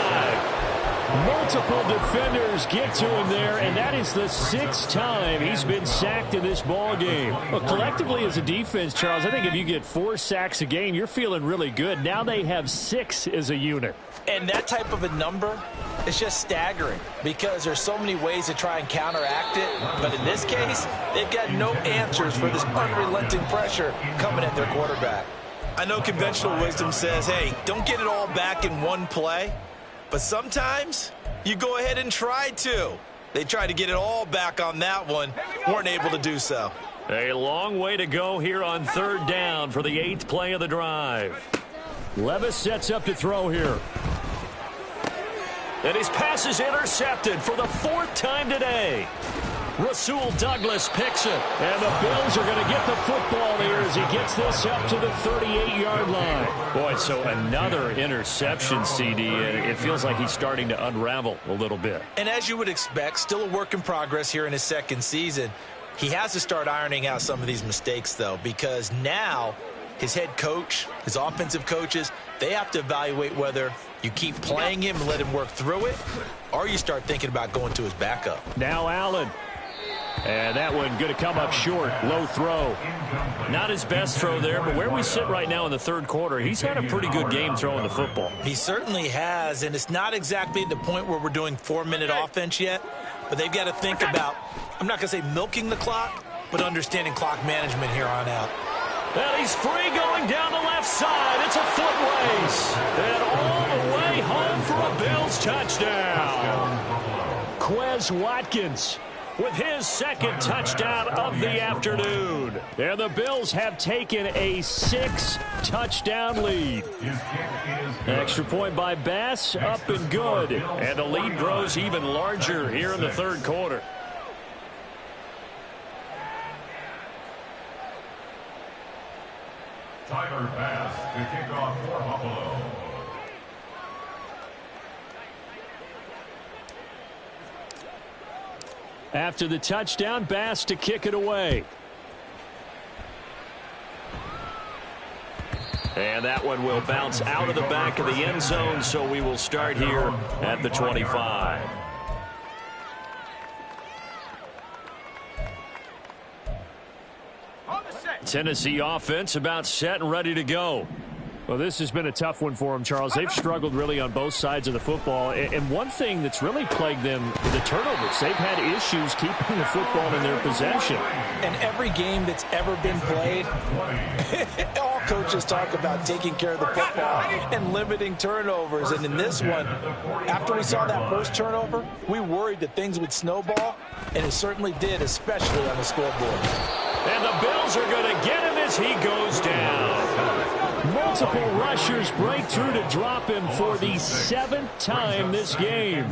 Multiple defenders get to him there, and that is the 6th time he's been sacked in this ball game. Well, collectively as a defense, Charles, I think if you get 4 sacks a game, you're feeling really good. Now they have 6 as a unit. And that type of a number is just staggering because there's so many ways to try and counteract it. But in this case, they've got no answers for this unrelenting pressure coming at their quarterback. I know conventional wisdom says, hey, don't get it all back in one play. But sometimes you go ahead and try to. They tried to get it all back on that one, weren't able to do so. A long way to go here on 3rd down for the 8th play of the drive. Levis sets up to throw here. And his pass is intercepted for the 4th time today. Rasul Douglas picks it. And the Bills are going to get the football here as he gets this up to the 38-yard line. Boy, so another interception, CD. It feels like he's starting to unravel a little bit. And as you would expect, still a work in progress here in his 2nd season. He has to start ironing out some of these mistakes, though, because now his head coach, his offensive coaches, they have to evaluate whether you keep playing him and let him work through it, or you start thinking about going to his backup. Now Allen. And that one going to come up short. Low throw. Not his best throw there, but where we sit right now in the 3rd quarter, he's had a pretty good game throwing the football. He certainly has, and it's not exactly the point where we're doing 4-minute offense yet, but they've got to think about, I'm not going to say milking the clock, but understanding clock management here on out. And he's free going down the left side. It's a foot race. And all the way home for a Bills touchdown. Quez Watkins with his 2nd touchdown of the afternoon. And the Bills have taken a 6-touchdown lead. Extra point by Bass, up and good. And the lead grows even larger here in the 3rd quarter. Tyler Bass to kick off for Buffalo. After the touchdown, Bass to kick it away. And that one will bounce out of the back of the end zone, so we will start here at the 25. Tennessee offense about set and ready to go. Well, this has been a tough one for them, Charles. They've struggled really on both sides of the football. And one thing that's really plagued them, the turnovers. They've had issues keeping the football in their possession. And every game that's ever been played, all coaches talk about taking care of the football and limiting turnovers. And in this one, after we saw that first turnover, we worried that things would snowball, and it certainly did, especially on the scoreboard. And the Bills are going to get him as he goes down. Multiple rushers break through to drop him for the 7th time this game.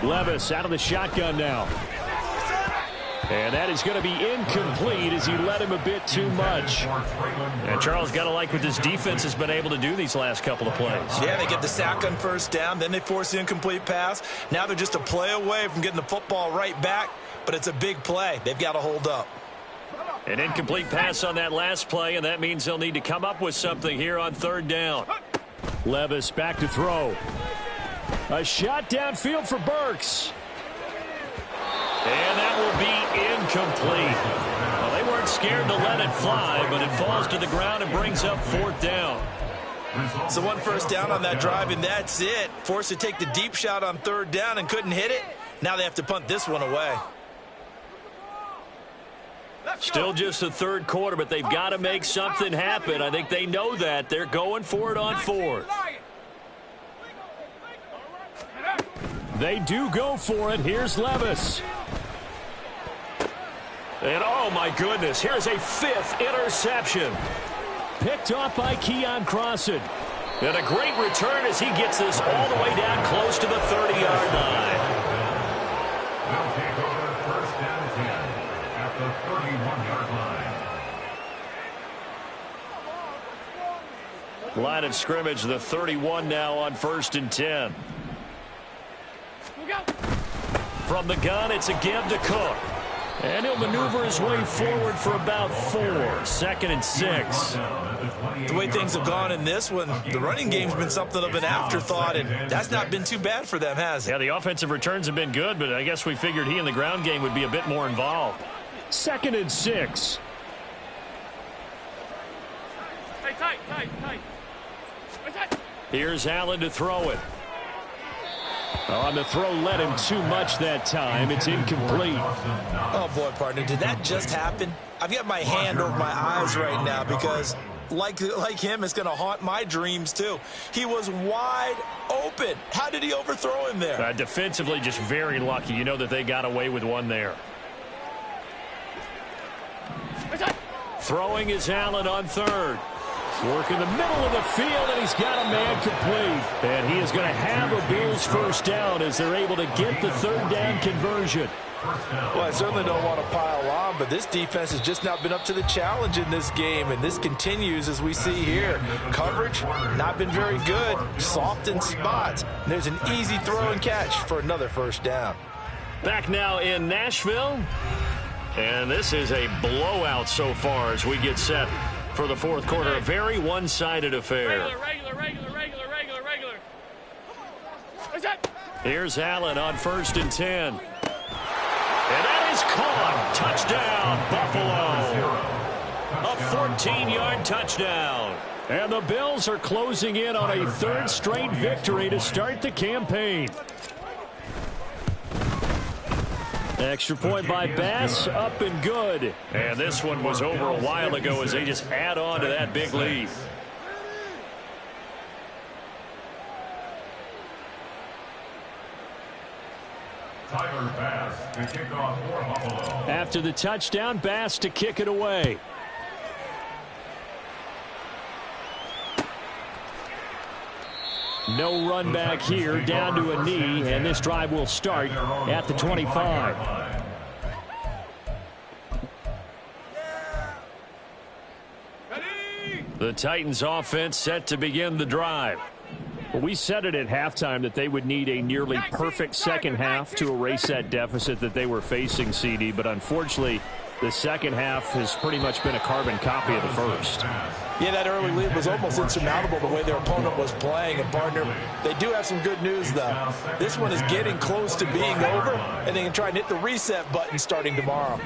Levis out of the shotgun now. And that is going to be incomplete as he led him a bit too much. And Charles, got to like what this defense has been able to do these last couple of plays. Yeah, they get the sack on 1st down, then they force the incomplete pass. Now they're just a play away from getting the football right back, but it's a big play. They've got to hold up. An incomplete pass on that last play, and that means they'll need to come up with something here on 3rd down. Levis back to throw. A shot downfield for Burks. And that will be incomplete. Well, they weren't scared to let it fly, but it falls to the ground and brings up 4th down. So 1 first down on that drive, and that's it. Forced to take the deep shot on 3rd down and couldn't hit it. Now they have to punt this one away. Still just the 3rd quarter, but they've got to make something happen. I think they know that. They're going for it on 4th. They do go for it. Here's Levis. And oh my goodness, here's a 5th interception. Picked off by Keon Crossan. And a great return as he gets this all the way down close to the 30-yard line. Line of scrimmage, the 31 now on 1st and 10. From the gun, it's a give to Cook. And he'll maneuver his way forward for about 4. 2nd and 6. The way things have gone in this one, the running game's been something of an afterthought, and that's not been too bad for them, has it? Yeah, the offensive returns have been good, but I guess we figured he in the ground game would be a bit more involved. 2nd and 6. Tight. Here's Allen to throw it. On the throw, led him too much that time. It's incomplete. Oh, boy, partner, did that just happen? I've got my hand over my eyes right now because, like him, it's going to haunt my dreams, too. He was wide open. How did he overthrow him there? Defensively, just very lucky. You know that they got away with one there. Throwing is Allen on 3rd. Work in the middle of the field, and he's got a man complete. And he is going to have a Bills first down as they're able to get the 3rd down conversion. Well, I certainly don't want to pile on, but this defense has just not been up to the challenge in this game, and this continues as we see here. Coverage, not been very good, soft in spots. And there's an easy throw and catch for another first down. Back now in Nashville. And this is a blowout so far as we get set for the 4th quarter. A very one-sided affair. Regular. Here's Allen on 1st and 10. And that is caught. Touchdown, Buffalo. A 14-yard touchdown. And the Bills are closing in on a 3rd straight victory to start the campaign. Extra point by Bass, up and good. And this one was over a while ago as they just add on to that big lead. Tyler Bass to kick off for Buffalo. After the touchdown, Bass to kick it away. No run back here, down to a knee, and this drive will start at the 25. The Titans offense set to begin the drive. Well, we said it at halftime that they would need a nearly perfect second half to erase that deficit that they were facing, CD, but unfortunately, the second half has pretty much been a carbon copy of the first. Yeah, that early lead was almost insurmountable the way their opponent was playing. And, partner, they do have some good news, though. This one is getting close to being over, and they can try and hit the reset button starting tomorrow.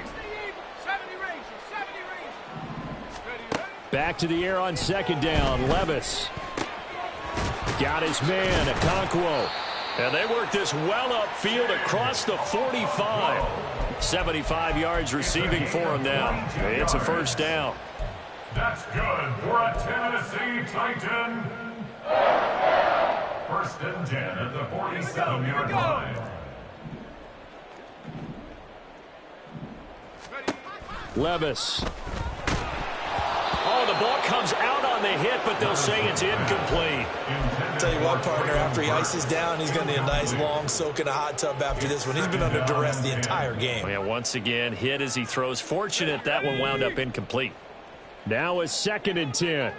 Back to the air on 2nd down. Levis. Got his man, Okonkwo. And they work this well upfield across the 45. 75 yards receiving for him now. It's a first down. That's good for a Tennessee Titan. 1st and 10 at the 47-yard line. Levis. Oh, the ball comes out on the hit, but they'll say it's incomplete. Tell you what, partner, after he ices down, he's going to need a nice long soak in a hot tub after this one. He's been under duress the entire game. Yeah, once again, hit as he throws. Fortunate that one wound up incomplete. Now a 2nd and 10.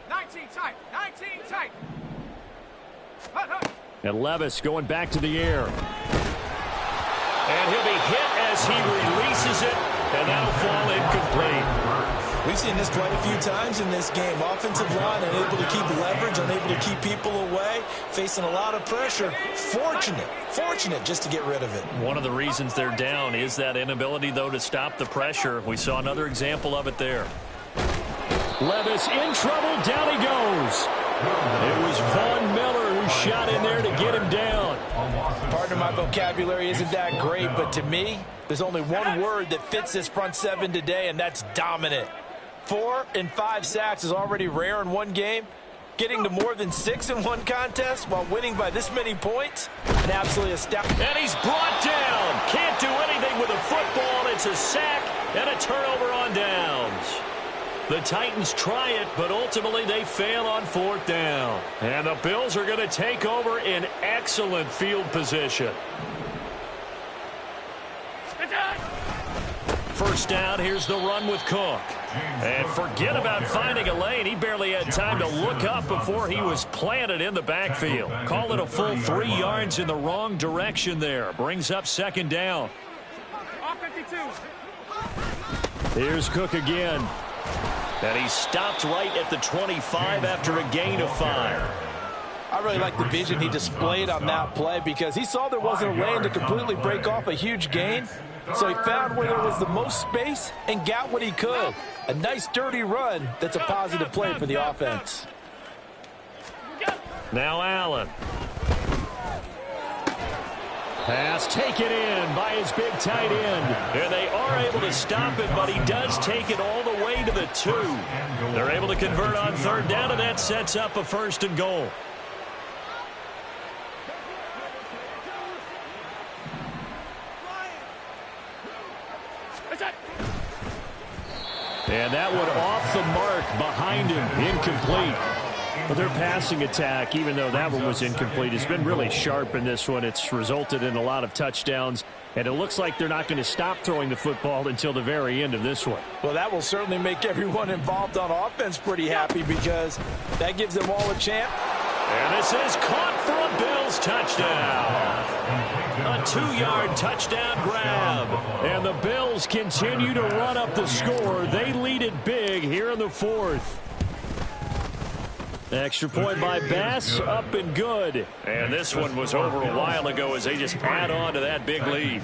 19 tight. And Levis going back to the air. And he'll be hit as he releases it, and that'll fall incomplete. We've seen this quite a few times in this game. Offensive line unable to keep leverage, unable to keep people away, facing a lot of pressure. Fortunate just to get rid of it. One of the reasons they're down is that inability, though, to stop the pressure. We saw another example of it there. Levis in trouble. Down he goes. It was Von Miller who shot in there to get him down. Partner, my vocabulary isn't that great, but to me, there's only one word that fits this front seven today, and that's dominant. 4 and 5 sacks is already rare in one game. Getting to more than 6 in one contest while winning by this many points, an absolutely astounding. And he's brought down. Can't do anything with a football. It's a sack and a turnover on downs. The Titans try it, but ultimately they fail on 4th down. And the Bills are going to take over in excellent field position. first down. Here's the run with Cook. And forget about finding a lane. He barely had time to look up before he was planted in the backfield. Call it a full 3 yards in the wrong direction there. Brings up second down. All 52. Here's Cook again. And he stopped right at the 25 after a gain of 5. I really like the vision he displayed on that play because he saw there wasn't a lane to completely break off a huge gain. So he found where there was the most space and got what he could. A nice, dirty run that's a positive play for the offense. Now Allen. Pass taken in by his big tight end. And they are able to stop it, but he does take it all the way to the 2. They're able to convert on third down, and that sets up a 1st and goal. And that one off the mark behind him, incomplete. But their passing attack, even though that one was incomplete, has been really sharp in this one. It's resulted in a lot of touchdowns, and it looks like they're not going to stop throwing the football until the very end of this one. Well, that will certainly make everyone involved on offense pretty happy because that gives them all a chance. And this is caught for a Bills touchdown. A 2-yard touchdown grab. And the Bills continue to run up the score. They lead it big here in the 4th. Extra point by Bass, up and good. And this one was over a while ago as they just add on to that big lead.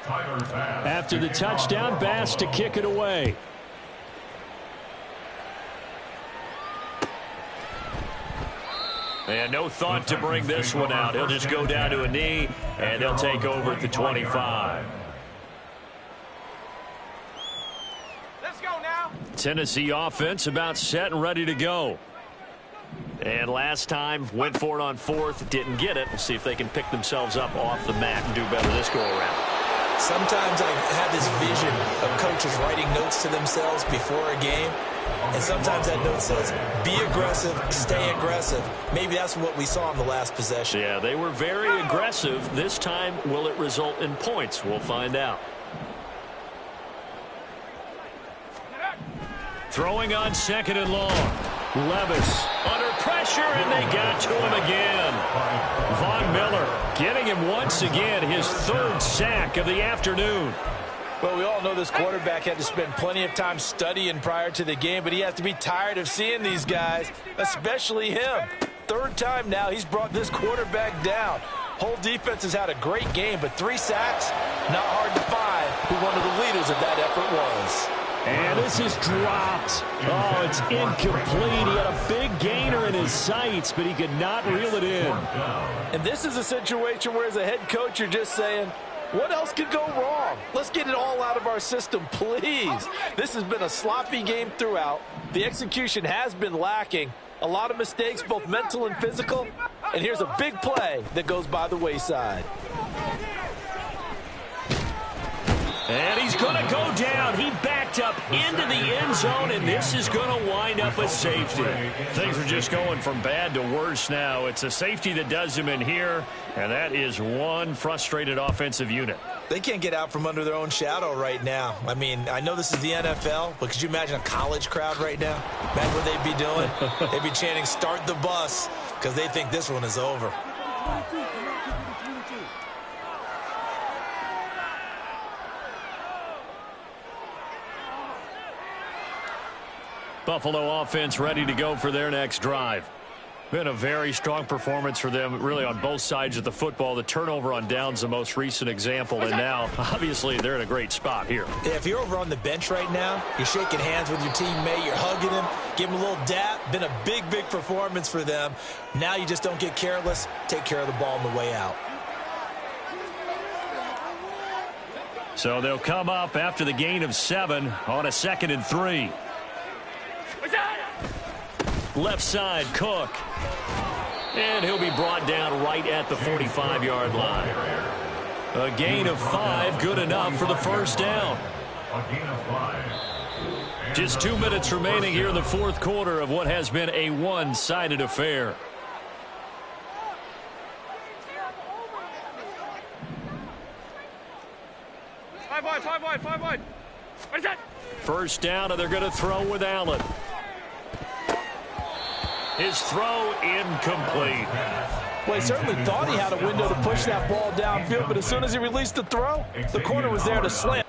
After the touchdown, Bass to kick it away. And no thought to bring this one out. He'll just go down to a knee, and they'll take over at the 25. Let's go now. Tennessee offense about set and ready to go. And last time, went for it on 4th, didn't get it. We'll see if they can pick themselves up off the mat and do better this go-around. Sometimes I have this vision of coaches writing notes to themselves before a game. And sometimes that note says, be aggressive, stay aggressive. Maybe that's what we saw in the last possession. Yeah, they were very aggressive. This time, will it result in points? We'll find out. Throwing on 2nd and long. Levis under pressure, and they got to him again. Von Miller getting him once again, his 3rd sack of the afternoon. Well, we all know this quarterback had to spend plenty of time studying prior to the game, but he has to be tired of seeing these guys, especially him. 3rd time now he's brought this quarterback down. Whole defense has had a great game, but 3 sacks, not hard to find who one of the leaders of that effort was. And this is dropped. Oh, it's incomplete. He had a big gainer in his sights, but he could not reel it in. And this is a situation where as a head coach, you're just saying, what else could go wrong? Let's get it all out of our system, please. This has been a sloppy game throughout. The execution has been lacking. A lot of mistakes, both mental and physical. And here's a big play that goes by the wayside. And he's going to go down. He backed up into the end zone, and this is going to wind up a safety. Things are just going from bad to worse now. It's a safety that does him in here, and that is one frustrated offensive unit. They can't get out from under their own shadow right now. I mean, I know this is the NFL, but could you imagine a college crowd right now? Imagine what they'd be doing. They'd be chanting, start the bus, because they think this one is over. Buffalo offense ready to go for their next drive. Been a very strong performance for them, really, on both sides of the football. The turnover on downs, the most recent example, and now, obviously, they're in a great spot here. Yeah, if you're over on the bench right now, you're shaking hands with your teammate, you're hugging him, give him a little dap. Been a big, big performance for them. Now you just don't get careless. Take care of the ball on the way out. So they'll come up after the gain of 7 on a 2nd and 3. Left side, Cook. And he'll be brought down right at the 45-yard line. A gain of 5, good enough for the first down. Just 2 minutes remaining here in the 4th quarter of what has been a one-sided affair. 5 wide, 5 wide, 5 wide. What is that? First down, and they're going to throw with Allen. His throw incomplete. Well, he certainly thought he had a window to push that ball downfield, but as soon as he released the throw, the corner was there to slam.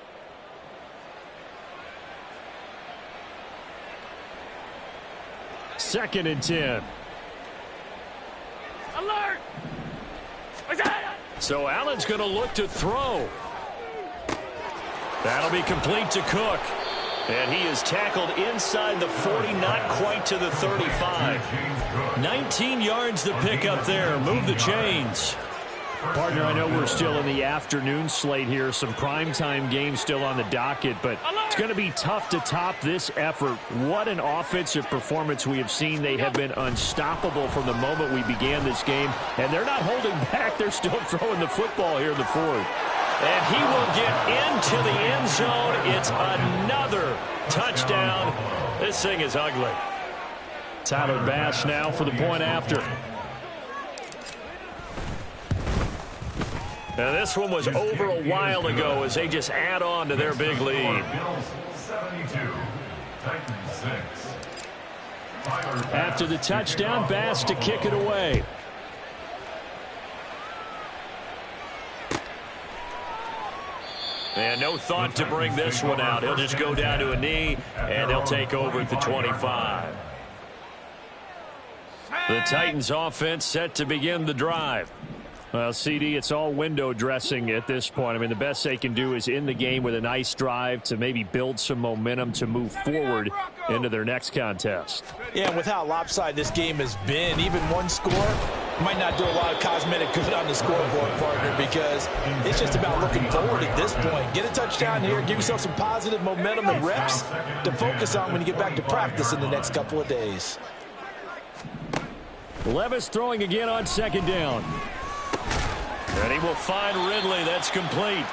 Second and 10. Alert! What's that? So Allen's going to look to throw. That'll be complete to Cook. And he is tackled inside the 40, not quite to the 35. 19 yards to pick up there. Move the chains. Partner, I know we're still in the afternoon slate here. Some primetime games still on the docket, but it's going to be tough to top this effort. What an offensive performance we have seen. They have been unstoppable from the moment we began this game, and they're not holding back. They're still throwing the football here in the fourth. And he will get into the end zone. It's another touchdown. This thing is ugly. Tyler Bass now for the point after. Now this one was over a while ago as they just add on to their big lead. After the touchdown, Bass to kick it away. And no thought to bring this one out. He'll just go down to a knee, and they'll take over at the 25. The Titans offense set to begin the drive. Well, CD, it's all window dressing at this point. I mean, the best they can do is in the game with a nice drive to maybe build some momentum to move forward into their next contest. Yeah, with how lopsided this game has been, even one score might not do a lot of cosmetic good on the scoreboard, partner, because it's just about looking forward at this point. Get a touchdown here, give yourself some positive momentum and reps to focus on when you get back to practice in the next couple of days. Levis throwing again on second down. And he will find Ridley. That's complete.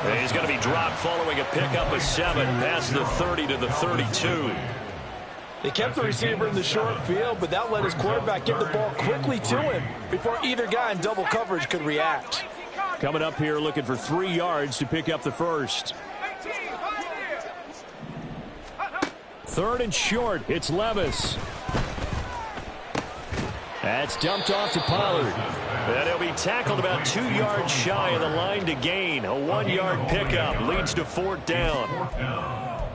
And he's going to be dropped following a pickup of 7 past the 30 to the 32. They kept the receiver in the short field, but that let his quarterback get the ball quickly to him before either guy in double coverage could react. Coming up here looking for 3 yards to pick up the first. Third and short. It's Levis. That's dumped off to Pollard. And he'll be tackled about 2 yards shy of the line to gain. A 1-yard pickup leads to 4th down.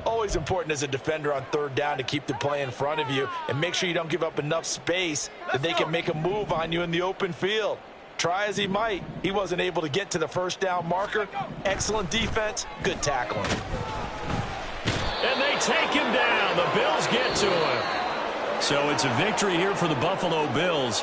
Always important as a defender on 3rd down to keep the play in front of you and make sure you don't give up enough space that they can make a move on you in the open field. Try as he might, he wasn't able to get to the 1st down marker. Excellent defense, good tackling. And they take him down. The Bills get to him. So it's a victory here for the Buffalo Bills.